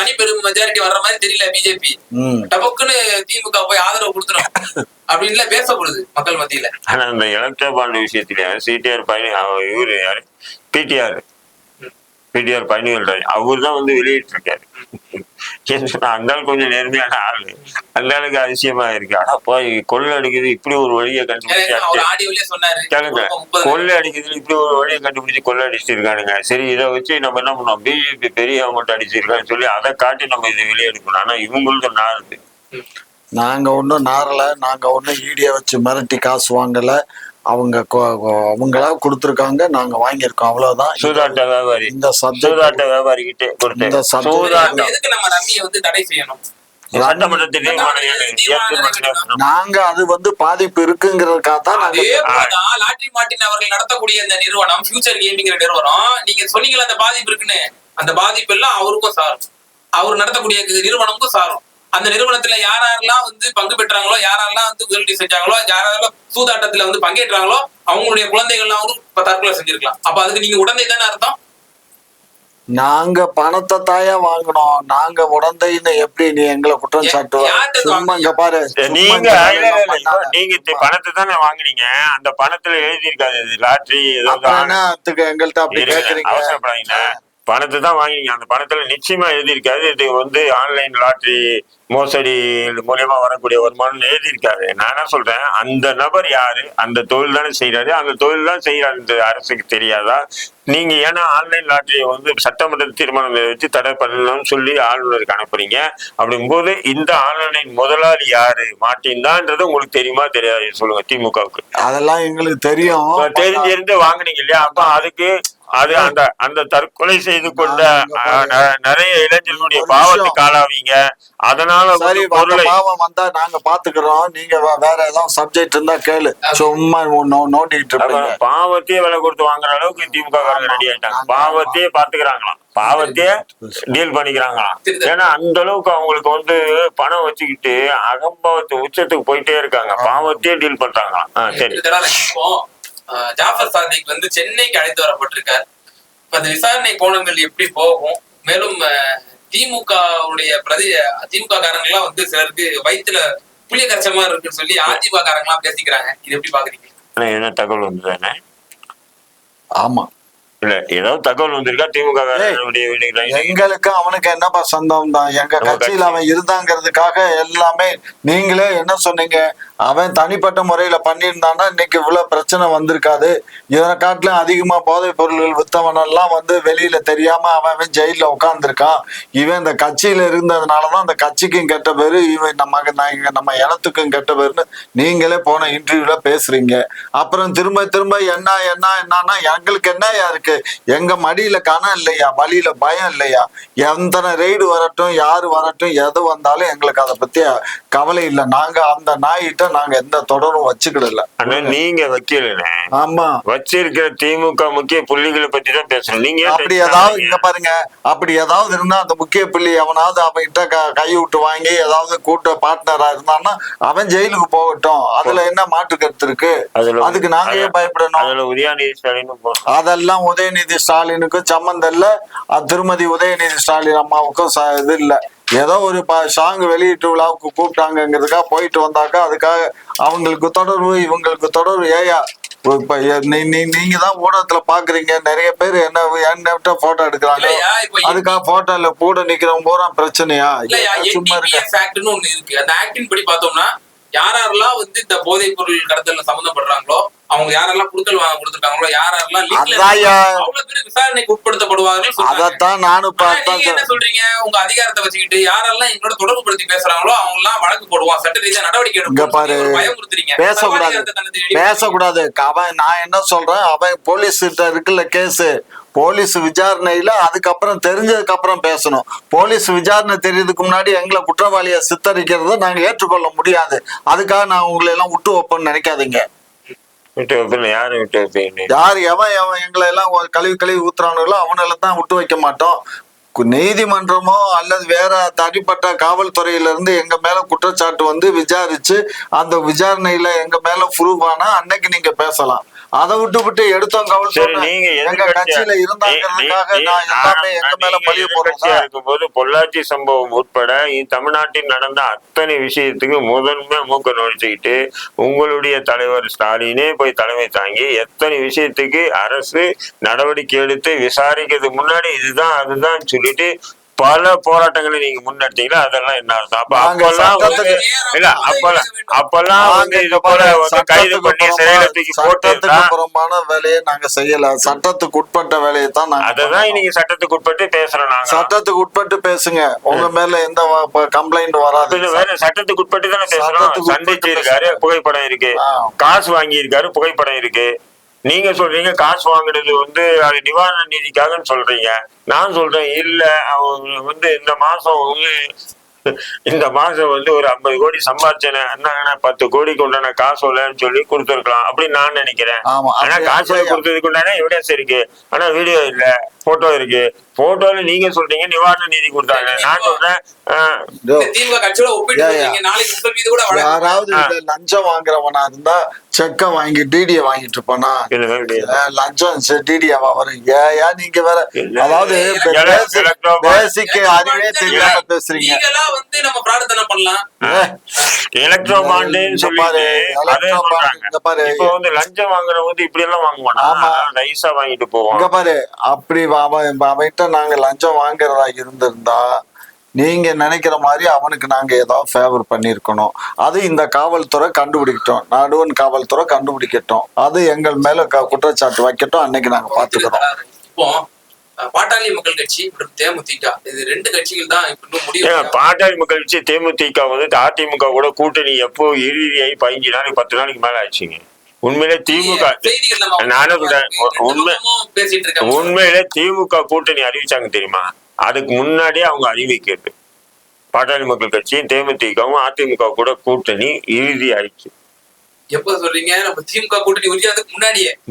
Speaker 3: தனி பெரும் மெஜாரிட்டி வர்ற மாதிரி தெரியல பிஜேபி. டபக்குன்னு திமுக போய் ஆதரவு கொடுத்துரும் அப்படின்னு பேசப்படுது மக்கள் மத்தியில.
Speaker 1: ஆனா இந்த எலக்ட்ரா பாண்ட் விஷயத்துல சிடிஆர் பயணி இவரு யாரு பிடிஆர் பழனிவேல் அவர் தான் வந்து வெளியிட்டு இருக்காரு. அந்த ஆள் கொஞ்சம் நேர்மையான ஆளு, அந்த ஆளுக்கு அதிசயமா இருக்கு. ஆனா போய் கொள்ளை அடிக்குது இப்படி ஒரு வழியை கண்டுபிடிச்சு கொள்ளை அடிக்கிறதுல இப்படி ஒரு வழியை கண்டுபிடிச்சு கொள்ளை அடிச்சுட்டு இருக்கானுங்க. சரி, இதை வச்சு நம்ம என்ன பண்ணோம், பிஜேபி பெரிய அமௌண்ட் அடிச்சிருக்கான்னு சொல்லி அதை காட்டி நம்ம இதை வெளியெடுக்கணும். ஆனா இவங்களுக்கு நாருது.
Speaker 2: நாங்க ஒன்றும் நாரல, நாங்க ஒன்றும் ஈடிய வச்சு மிரட்டி காசு வாங்கல. அவங்களா கொடுத்துருக்காங்க, நாங்க வாங்கியிருக்கோம், அவ்வளவுதான்.
Speaker 1: சூதாட்ட வியாபாரி,
Speaker 2: இந்த
Speaker 1: சூதாட்ட வியாபாரி கிட்டே
Speaker 3: எதுக்கு நம்ம ரம்மியை வந்து தடை செய்யணும்?
Speaker 2: நாங்க அது வந்து பாதிப்பு இருக்குங்கிறதுக்காக தான்.
Speaker 3: லாட்டரி மார்ட்டின் அவர்கள் நடத்தக்கூடிய இந்த நிறுவனம் ஃபியூச்சர் கேமிங் நிறுவனம், நீங்க சொன்னீங்களா அந்த பாதிப்பு இருக்குன்னு, அந்த பாதிப்பு எல்லாம் அவருக்கும் சாரும், அவர் நடத்தக்கூடிய நிறுவனமுக்கும் சாரும். அந்த நிறுவனத்துல யாரெல்லாம் வந்து பங்கு பெற்றாங்களோ, யாரெல்லாம் வந்து முதலீடு செஞ்சாங்களோ, யாரெல்லாம் சூதாட்டத்துல வந்து பங்கேற்றாங்களோ அவங்களுடைய குழந்தைகள்லாம் வந்து தற்கொலை செஞ்சிருக்கலாம். அப்ப அதுக்கு நீங்க உடந்தை தானே அர்த்தம்?
Speaker 2: நாங்க பணத்தை தாயா வாங்கணும், நாங்க உடந்தைன்னு எப்படி நீ எங்களை குற்றம் சாட்டுவாங்க? பாரு,
Speaker 1: நீங்க பணத்தை தானே வாங்கினீங்க, அந்த பணத்துல எழுதி இருக்காது லாட்டரி
Speaker 2: எங்கள்கிட்ட அப்படி கேக்குறீங்க.
Speaker 1: அவசரப்படாதீங்க, பணத்தை தான் வாங்கினீங்க, அந்த பணத்துல நிச்சயமா எழுதியிருக்காது இது வந்து ஆன்லைன் லாட்டரி மோசடி மூலியமா வரக்கூடிய வருமானம் எழுதியிருக்காரு. நான் என்ன சொல்றேன், அந்த நபர் யாரு, அந்த தொழில் தானே செய்யறாரு, அந்த தொழில் தான் செய்யறாரு, அரசுக்கு தெரியாதா? நீங்க ஏன்னா ஆன்லைன் லாட்டரியை வந்து சட்டமன்ற தீர்மானம் வச்சு தடை பண்ணணும்னு சொல்லி ஆளுநருக்கு அனுப்புறீங்க. அப்படிங்கும்போது இந்த ஆன்லைன் முதலாளி யாரு, மார்ட்டின் தான்ன்றது உங்களுக்கு தெரியுமா தெரியாது சொல்லுங்க திமுகவுக்கு?
Speaker 2: அதெல்லாம் எங்களுக்கு தெரியும்,
Speaker 1: தெரிஞ்சிருந்து வாங்கினீங்க இல்லையா? அப்ப அதுக்கு அது அந்த தற்கொலை செய்து கொண்ட நிறைய இளைஞர்களுடைய பாவத்துக்கு ஆளாவீங்க. அதனால
Speaker 2: பாவம் வந்தா நாங்க பாத்துக்கிறோம், நீங்க வேற ஏதாவது சப்ஜெக்ட் இருந்தா கேளு, சும்மா நோண்டிட்டு இருப்பாங்க.
Speaker 1: பாவத்தையே விலை கொடுத்து வாங்குற அளவுக்கு திமுக ரெடி ஆயிட்டாங்க. பாவத்தையே பாத்துக்கிறாங்களாம், பாவத்தையே டீல் பண்ணிக்கிறாங்களாம். ஏன்னா அந்த அளவுக்கு அவங்களுக்கு வந்து பணம் வச்சுக்கிட்டு அகம்பாவத்து உச்சத்துக்கு போயிட்டே இருக்காங்க, பாவத்தையே டீல் பண்றாங்களாம். சரி,
Speaker 3: ஜாஃபர் சாதிக் வந்து சென்னைக்கு அழைத்து வரப்பட்டிருக்காரு. அந்த விசாரணை கோணங்கள் எப்படி போகும்? மேலும் திமுக காரங்க எல்லாம் வந்து சிலருக்கு வயிற்றுல புளிய கரைச்சமா இருக்குன்னு சொல்லி அதிமுக காரங்க எல்லாம் பேசிக்கிறாங்க. இது எப்படி பாக்குறீங்க?
Speaker 1: என்ன தகவல் வந்து தானே?
Speaker 2: ஆமா,
Speaker 1: இல்ல ஏதாவது தகவல் வந்திருக்கா திமுக?
Speaker 2: எங்களுக்கு அவனுக்கு என்னப்பா சொந்தம் தான், எங்க கட்சியில அவன் இருந்தாங்கிறதுக்காக எல்லாமே. நீங்களே என்ன சொன்னீங்க, அவன் தனிப்பட்ட முறையில பண்ணியிருந்தான்னா இன்னைக்கு இவ்வளவு பிரச்சனை வந்திருக்காது. இதனை காட்டிலும் அதிகமா போதைப் பொருள்கள் வித்தவனெல்லாம் வந்து வெளியில தெரியாம அவன் ஜெயில உட்கார்ந்துருக்கான். இவன் இந்த கட்சியில இருந்ததுனாலதான் அந்த கட்சிக்கும் கெட்ட பேரு, இவன் நம்ம இனத்துக்கும் கெட்ட பேருன்னு நீங்களே போன இன்டர்வியூல பேசுறீங்க. அப்புறம் திரும்ப திரும்ப என்னன்னா எங்களுக்கு என்னையா இருக்கு, எங்க மடியில கணம் இல்லையா, வழியில பயம் இல்லையா? எத்தனை ரெய்டு வரட்டும், யாரு வரட்டும், எது வந்தாலும் எங்களுக்கு அதை பத்தி கவலை இல்லை. நாங்க அந்த நாயிட்ட நாங்க எந்த தொடரும் வச்சுக்கிடல.
Speaker 1: நீங்க வைக்கல.
Speaker 2: ஆமா,
Speaker 1: வச்சிருக்கிற திமுக முக்கிய புள்ளிகளை பத்தி தான் பேசுறோம். நீங்க
Speaker 2: அப்படி ஏதாவது இங்க பாருங்க, அப்படி ஏதாவது இருந்தா அந்த முக்கிய புள்ளி எவனாவது அவன்கிட்ட கை விட்டு வாங்கி ஏதாவது கூட்ட பார்ட்னரா இருந்தான்னா அவன் ஜெயிலுக்கு போகட்டும். அதுல என்ன மாற்று கருத்து இருக்கு? அதுக்கு நாங்க ஏன் பயப்படணும்?
Speaker 1: உதயநிதி ஸ்டாலின்
Speaker 2: அதெல்லாம் உதயநிதி ஸ்டாலினுக்கும் சம்பந்தம் இல்ல, திருமதி உதயநிதி ஸ்டாலின் அம்மாவுக்கும் இது இல்ல. ஏதோ ஒரு சாங் வெளியீட்டு விழாவுக்கு கூப்பிட்டாங்கிறதுக்காக போயிட்டு வந்தாக்கா அதுக்காக அவங்களுக்கு தொடர்பு இவங்களுக்கு தொடர்பு. ஏயா இப்ப நீங்க தான் ஊடகத்துல பாக்குறீங்க, நிறைய பேர் என்ன போட்டோ எடுக்கிறாங்க.
Speaker 3: இல்லையா இப்ப
Speaker 2: அதுக்காக போட்டோல கூட நிக்கிறவங்க பூரா பிரச்சனையா?
Speaker 3: இல்லையா
Speaker 2: சும்மா இருக்க.
Speaker 3: NDPS ஆக்ட்னு ஒண்ணு இருக்கு. அந்த ஆக்டின் படி பார்த்தோம்னா யாரெல்லாம் வந்து இந்த போதைப் பொருள் கடத்தல்ல சம்பந்தப்படுறாங்களோ, அவங்க யாரெல்லாம் குடுக்கல் வாங்க கொடுத்துருக்காங்களோ, யாரெல்லாம் அவ்வளவு பேர் விசாரணைக்கு உட்படுத்தப்படுவார்கள் சொல்றாங்க.
Speaker 2: அதத்தான் நானும்
Speaker 3: ஆனா நீங்க என்ன சொல்றீங்க? உங்க அதிகாரத்தை வச்சுக்கிட்டு யாரெல்லாம் எங்களோட தொடர்பு படுத்தி பேசுறாங்களோ அவங்க எல்லாம் வழக்கு போடுவோம், சட்ட ரீதியா நடவடிக்கை எடுப்போம் பயமுறுத்துறீங்க.
Speaker 2: பேசக்கூடாது. அவன் நான் என்ன சொல்றேன், அவன் போலீஸ் கிட்ட இருக்குல்ல கேஸ், போலீஸ் விசாரணையில அதுக்கப்புறம் தெரிஞ்சதுக்கு அப்புறம் பேசணும். போலீஸ் விசாரணை தெரியறதுக்கு முன்னாடி எங்களை குற்றவாளியை சித்தரிக்கிறத நாங்க ஏற்றுக்கொள்ள முடியாது. அதுக்காக நான் உங்களை எல்லாம் விட்டு வைப்பேன்னு நினைக்காதீங்க. யார் எவன் எங்களை எல்லாம் கழுவி ஊத்துறானுங்களோ அவனால தான் விட்டு வைக்க மாட்டோம். நீதிமன்றமோ அல்லது வேற தனிப்பட்ட காவல்துறையில இருந்து எங்க மேல குற்றச்சாட்டு வந்து விசாரிச்சு அந்த விசாரணையில எங்க மேல ப்ரூவ் ஆனா அன்னைக்கு நீங்க பேசலாம். அதை விட்டு எடுத்தோம் காவல்துறை எங்க கட்சியில இருந்தாங்கிறதுக்காக நான் எல்லாமே எங்க மேல பழிய போறதா
Speaker 1: இருக்கும்போது பொள்ளாச்சி சம்பவம் உட்பட தமிழ்நாட்டில் நடந்த அத்தனை விஷயத்துக்கு முதன்மை மூக்க நுழைச்சுக்கிட்டு உங்களுடைய தலைவர் ஸ்டாலினே போய் தலைமை தாங்கி எத்தனை விஷயத்துக்கு அரசு நடவடிக்கை எடுத்து விசாரிக்கிறதுக்கு முன்னாடி இதுதான் அதுதான் சொல்லிட்டு பல போராட்டங்களை நீங்க முன்னெடுத்தீங்களா? அதெல்லாம் என்ன அர்த்தம்? அப்ப அப்பெல்லாம் வந்து இது போல கைது பண்ணி சிறையில தூக்கி போட்டு
Speaker 2: புறம்பான வேலையை நாங்க செய்யல. சட்டத்துக்கு உட்பட்ட வேலையை தான்
Speaker 1: அததான் நீங்க சட்டத்துக்கு உட்பட்டு பேசுறோம். நாங்க
Speaker 2: சட்டத்துக்கு உட்பட்டு பேசுங்க, உங்க மேல எந்த கம்ப்ளைண்ட் வராது.
Speaker 1: வேற சட்டத்துக்கு உட்பட்டு தானே பேசுறோம். சந்திச்சு இருக்காரு, புகைப்படம் இருக்கு, காசு வாங்கி இருக்காரு, புகைப்படம் இருக்கு. நீங்க சொல்றீங்க காசு வாங்குறது வந்து அது நிவாரண நிதிக்காகன்னு சொல்றீங்க. நான் சொல்றேன் இல்ல, அவங்க வந்து இந்த மாசம் வந்து ஒரு 50 கோடி சம்பாதிச்சேன், என்ன 10 கோடிக்கு உண்டான காசு இல்லைன்னு சொல்லி கொடுத்துருக்கலாம் அப்படின்னு நான் நினைக்கிறேன். ஆனா காசு கொடுத்ததுக்கு உண்டான எவிடன்ஸ் இருக்கு, ஆனா வீடியோ இல்ல, போட்டோ இருக்கு. போட்டோல நீங்க சொல்றீங்க நிவாரண நிதி கொடுத்தாங்க. நான் சொல்றேன்
Speaker 2: யாராவது லஞ்சம் வாங்குறவனா இருந்தா செக்க வாங்கி டிடிய வாங்கிட்டு இருப்பானா? லஞ்சம் டிடியாவா வரும்? ஏன் நீங்க வேற, அதாவது பேசிக் அறிவே தெரியாம பேசுறீங்க.
Speaker 1: எலக்ட்ரோ பாண்டுன்னு சொல்லி இப்ப வந்து லஞ்சம் வாங்குறவங்க வந்து இப்படி எல்லாம் வாங்குவானா? நைஸா வாங்கிட்டு போவாங்க
Speaker 2: பாரு. அப்படி அவன்கிட்ட நாங்க லஞ்சம் வாங்குறதா இருந்திருந்தா நீங்க நினைக்கிற மாதிரி அவனுக்கு நாங்க ஏதாவது ஃபேவர் பண்ணிருக்கணும். அது இந்த காவல்துறை கண்டுபிடிக்கட்டும், நடுவன் காவல்துறை கண்டுபிடிக்கட்டும், அது எங்கள் மேல குற்றச்சாட்டு வைக்கட்டும், அன்னைக்கு நாங்க பாத்துக்கிறோம்.
Speaker 3: இப்போ பாட்டாளி மக்கள் கட்சி மற்றும் தேமுதிக இது 2 கட்சிகள் தான் இப்ப முடியும்.
Speaker 1: பாட்டாளி மக்கள் கட்சி தேமுதிக வந்து அதிமுக கூட கூட்டணி எப்போ இறுதியாகி 15 நாளைக்கு 10 நாளைக்கு மேல ஆச்சுங்க. உண்மையிலே திமுக உண்மையிலே திமுக கூட்டணி அறிவிச்சாங்க தெரியுமா? அதுக்கு முன்னாடியே அவங்க அறிவிக்கிறது. பாட்டாளி மக்கள் கட்சியும் தேமுதிகவும் அதிமுக கூட கூட்டணி இறுதி ஆயிடுச்சு.
Speaker 3: எப்ப சொல்றீங்க? நம்ம திமுக கூட்டணி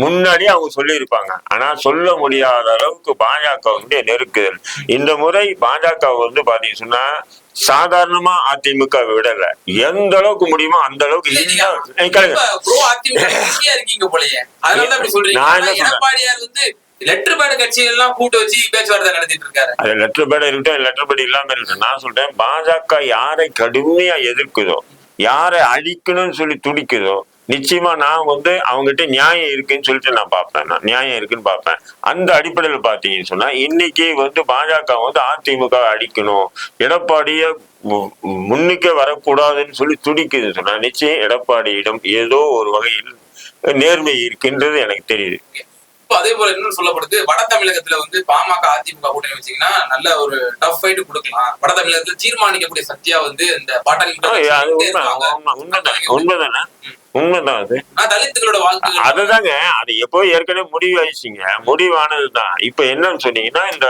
Speaker 1: முன்னாடியே அவங்க சொல்லி இருப்பாங்க. ஆனா சொல்ல முடியாத அளவுக்கு பாஜக வந்து நெருக்குதல். இந்த முறை பாஜக வந்து பாத்தீங்கன்னா சொன்னா சாதாரணமா அதிமுக விடல, எந்த அளவுக்கு முடியுமோ அந்த அளவுக்கு.
Speaker 3: லெட்டர் பேட் கட்சிகள்லாம் கூட்டு வச்சு பேச்சுவார்த்தை நடத்திட்டு இருக்காரு.
Speaker 1: அது லெட்டர் பேட் இருக்கட்டும், லெட்டர் பேட் இல்லாம இருக்கட்டும். நான் சொல்றேன், பாஜக யாரை கடுமையா எதிர்க்குதோ, யாரை அழிக்கணும்னு சொல்லி துடிக்குதோ, நிச்சயமா நான் வந்து அவங்ககிட்ட நியாயம் இருக்குன்னு சொல்லிட்டு நான் பார்ப்பேன். நான் நியாயம் இருக்குன்னு பார்ப்பேன். அந்த அடிப்படையில் பார்த்தீங்கன்னு சொன்னா இன்னைக்கு வந்து பாஜக வந்து அதிமுக அடிக்கணும், எடப்பாடிய முன்னுக்கே வரக்கூடாதுன்னு சொல்லி துடிக்குதுன்னு சொன்னா நிச்சயம் எடப்பாடியிடம் ஏதோ ஒரு வகையில் நேர்மை இருக்கின்றது எனக்கு தெரியுது.
Speaker 3: இப்போ அதே போல இன்னும் சொல்லப்படுது, வட தமிழகத்துல வந்து பாமக அதிமுக கூட்டணி வச்சீங்கன்னா நல்ல ஒரு டஃப் ஃபைட் கொடுக்கலாம். வட தமிழகத்துல தீர்மானிக்கக்கூடிய சக்தியா வந்து இந்த பாட்டாளி
Speaker 1: உண்மைதானே? உண்மைதான். அது
Speaker 3: தலித்துகளோட வாழ்க்கை
Speaker 1: அதுதாங்க. அது எப்போ ஏற்கனவே முடிவாயிடுச்சுங்க. முடிவானதுதான். இப்ப என்னன்னு சொன்னீங்கன்னா இந்த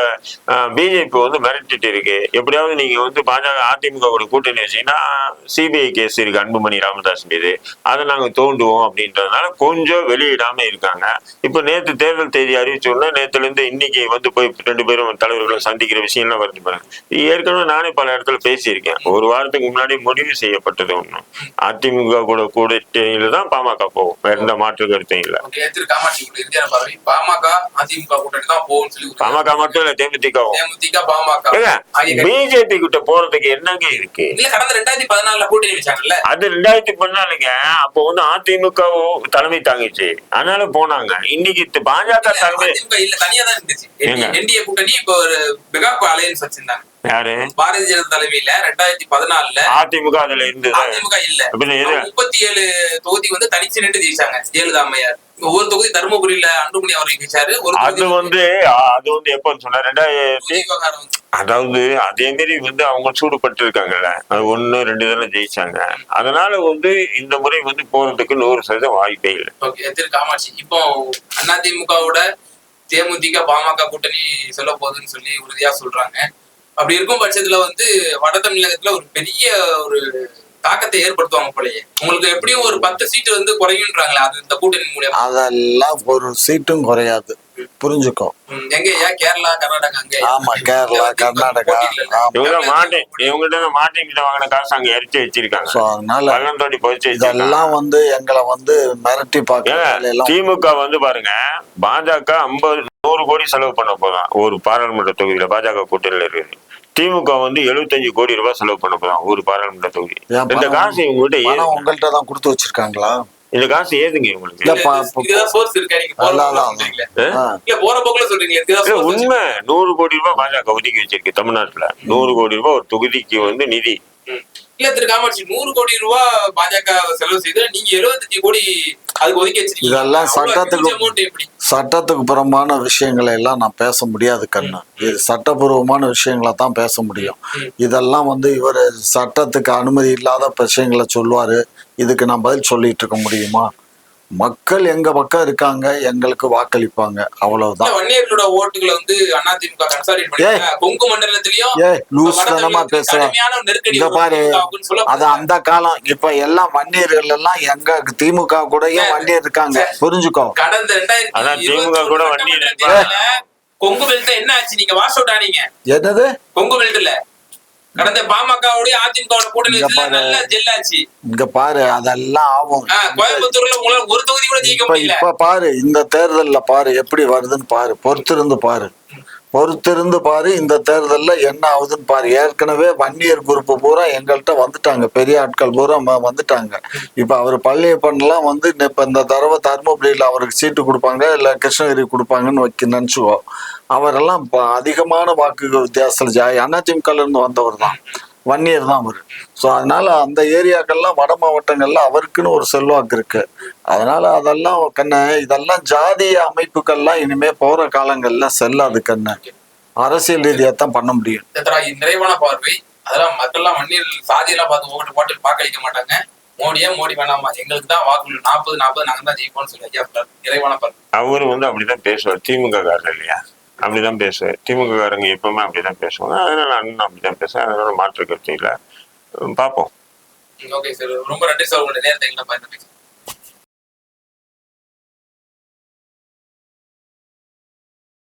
Speaker 1: பிஜேபி வந்து மிரட்டிட்டு இருக்கு. எப்படியாவது நீங்க வந்து பாஜக அதிமுக கூட்டணி வச்சீங்கன்னா சிபிஐ கேஸ் இருக்கு அன்புமணி ராமதாஸ் மீது, அதை நாங்க தோண்டுவோம் அப்படின்றதுனால கொஞ்சம் வெளியிடாம இருக்காங்க. இப்ப நேற்று தேர்தல் தேதி அறிவிச்சோம்னா நேத்துல இருந்து இன்னைக்கு வந்து போய் 2 பேரும் தலைவர்களை சந்திக்கிற விஷயம்லாம் வருது பாருங்க. ஏற்கனவே நானே பல இடத்துல பேசியிருக்கேன். ஒரு வாரத்துக்கு முன்னாடி முடிவு செய்யப்பட்டது ஒண்ணும் அதிமுக கூட பாதையில தான் பாமக போகும். வேற எந்த மாற்று கருத்தையும் இல்ல.
Speaker 3: திரு காமாட்சி இறுதியான பார்வை பாமக அதிமுக கூட்டணி தான் போகும்னு சொல்லி
Speaker 1: பாமக மட்டும் இல்ல, தேமுதிகவும்.
Speaker 3: தேமுதிக பாமக
Speaker 1: பிஜேபி கிட்ட போறதுக்கு என்னங்க இருக்கு?
Speaker 3: இல்ல கடந்த 2014 கூட்டணி வச்சாங்கல்ல.
Speaker 1: அது 2014ங்க. அப்போ வந்து அதிமுகவும் தலைமை தாங்கிச்சு, அதனால போனாங்க. இன்னைக்கு பாஜக தலைமை
Speaker 3: இல்ல தனியா தான் இருந்துச்சு. என்டிஏ கூட்டணி இப்போ ஒரு மெகா அலையன்ஸ் வச்சிருந்தாங்க.
Speaker 1: யாரு?
Speaker 3: பாரதிய ஜனதா தலைமையில 2014
Speaker 1: அதிமுக அதுல இருந்தது.
Speaker 3: அதிமுக இல்ல. 37 தொகுதி வந்து தனிச்சு நின்று ஜெயிச்சாங்க ஜெயலலிதா அம்மையார். ஒவ்வொரு தொகுதி தர்மபுரியில அன்புமணி அவர்கள் ஜெயிச்சாரு.
Speaker 1: அது வந்து எப்பன்னு சொன்னா 2000, அதாவது அதே மாதிரி வந்து அவங்க சூடுபட்டு இருக்காங்கல்ல, அது 1, 2 தானே ஜெயிச்சாங்க. அதனால வந்து இந்த முறை வந்து போறதுக்கு 100% வாய்ப்பே இல்லை.
Speaker 3: திரு காமாட்சி, இப்போ அதிமுகவோட தேமுதிக பாமக கூட்டணி சொல்ல போகுதுன்னு சொல்லி உறுதியா சொல்றாங்க. அப்படி இருக்கும் பட்சத்துல வந்து வட தமிழகத்துல ஒரு பெரிய ஒரு தாக்கத்தை ஏற்படுத்துவாங்க போலயே. உங்களுக்கு எப்படியும் ஒரு 10 சீட்டு வந்து குறையுன்றாங்களா அது இந்த கூட்டணி மூலியமா?
Speaker 2: அதெல்லாம் ஒரு சீட்டும் குறையாது, புரிஞ்சுக்கோ.
Speaker 3: எங்க கேரளா கர்நாடகா அங்க?
Speaker 2: ஆமா, கேரளா கர்நாடகா.
Speaker 1: இவங்ககிட்ட மாட்டிக்கிட்ட வாங்கின காசு அங்க இறச்சி வச்சிருக்காங்க. பள்ளந்தோடி போச்சு.
Speaker 2: இதெல்லாம் வந்து எங்களை வந்து மிரட்டி பார்க்க.
Speaker 1: திமுக வந்து பாருங்க, பாஜக 100 கோடி செலவு பண்ண போதான் ஒரு பாராளுமன்ற தொகுதியில. பாஜக கூட்டணியில இருக்குது. திமுக வந்து 75 கோடி ரூபாய் செலவு பண்ண போதான் ஒரு பாராளுமன்ற தொகுதி. இந்த காசு
Speaker 2: உங்கள்கிட்ட தான் கொடுத்து வச்சிருக்காங்களா?
Speaker 1: இந்த காசு ஏதுங்க உங்களுக்கு? உண்மை 100 கோடி ரூபாய் பாஜக ஒதுக்கி வச்சிருக்கு தமிழ்நாட்டுல. 100 கோடி ரூபாய் ஒரு தொகுதிக்கு வந்து நிதி.
Speaker 3: இல்ல திரு காமாட்சி, 100 கோடி ரூபாய் பாஜக செலவு செய்து நீங்க 75 கோடி அதுக்கு ஒதுக்கி வச்சிருக்கீங்க.
Speaker 2: இதெல்லாம் சட்டத்துக்கு புறம்பான விஷயங்களை எல்லாம் நான் பேச முடியாது கண்ணு. இது சட்டபூர்வமான விஷயங்களை தான் பேச முடியும். இதெல்லாம் வந்து இவர் சட்டத்துக்கு அனுமதி இல்லாத விஷயங்களை சொல்லுவாரு. இதுக்கு நான் பதில் சொல்லிட்டு இருக்க முடியுமா? மக்கள் எங்க பக்கம் இருக்காங்க, எங்களுக்கு வாக்களிப்பாங்க, அவ்வளவுதான்.
Speaker 3: வன்னியர்களோட ஓட்டுகளை வந்து அதிமுக கன்சாலிடேட் பண்ணாங்க. கொங்கு மண்டலத்திலயும்
Speaker 2: லூஸ்தனமா பேசுறேன். இங்க பாரு, அது அந்த காலம். இப்ப எல்லாம் வன்னியர்கள் எல்லாம் எங்க திமுக கூடயும் வன்னியர் இருக்காங்க, புரிஞ்சுக்கோ.
Speaker 3: கடந்த 2020 கொங்கு பெல்ட் என்ன ஆச்சு? நீங்க வாஷ் அவுட் ஆனீங்க.
Speaker 2: என்னது
Speaker 3: கொங்கு பெல்ட்ல கடந்த பாமகவுடைய அதிமுக கூட்டணி நல்லா ஜெல்லாச்சு.
Speaker 2: இங்க பாரு, அதெல்லாம் ஆகும்.
Speaker 3: கோயம்புத்தூர்ல உங்களால ஒரு தொகுதி கூட ஜெயிக்க முடியல.
Speaker 2: இப்ப பாரு, இந்த தேர்தல்ல பாரு எப்படி வருதுன்னு பாரு. பொறுத்திருந்து பாரு. இந்த தேர்தல்ல என்ன ஆகுதுன்னு பாரு. ஏற்கனவே வன்னியர் குரூப் பூரா எங்கள்கிட்ட வந்துட்டாங்க, பெரிய ஆட்கள் பூரா வந்துட்டாங்க. இப்ப அவர் பழனியப்பன்லாம் வந்து இப்ப இந்த தடவை தர்மபுரியில அவருக்கு சீட்டு கொடுப்பாங்க, இல்ல கிருஷ்ணகிரி கொடுப்பாங்கன்னு நினைச்சுக்கோ. அவரெல்லாம் அதிகமான வாக்கு வித்தியாசத்துல அதிமுகல இருந்து வந்தவர் தான், வன்னியர் தான் அவரு. ஸோ அதனால அந்த ஏரியாக்கள்லாம் வட மாவட்டங்கள்ல அவருக்குன்னு ஒரு செல்வாக்கு இருக்கு. அதனால அதெல்லாம் இதெல்லாம் ஜாதிய அமைப்புகள்லாம் இனிமே போற காலங்கள்ல செல்லாது கண்ணு. அரசியல் ரீதியா தான் பண்ண முடியும்.
Speaker 3: நிறைவான பார்வை. அதெல்லாம் மக்கள்லாம் வன்னியர் சாதியெல்லாம் பார்த்து போட்டு வாக்களிக்க மாட்டாங்க. மோடி வேணாமா, எங்களுக்கு தான் வாக்கு 40 நாங்க தான் ஜெயிப்போம்னு சொல்லி ஐயா நிறைவான பார்வை.
Speaker 1: அவரு வந்து அப்படிதான் பேசுவார். திமுக காரர் இல்லையா, அப்படிதான் பேசுவேன். திமுக காரங்க எப்பவுமே அப்படிதான் பேசுவாங்க. அதனால நான் அப்படிதான் பேசுவேன். அதனால மாற்று கருத்து இல்லை. பார்ப்போம்.
Speaker 3: ஓகே சார், ரொம்ப நன்றி சார், உங்களுடைய நேரத்தை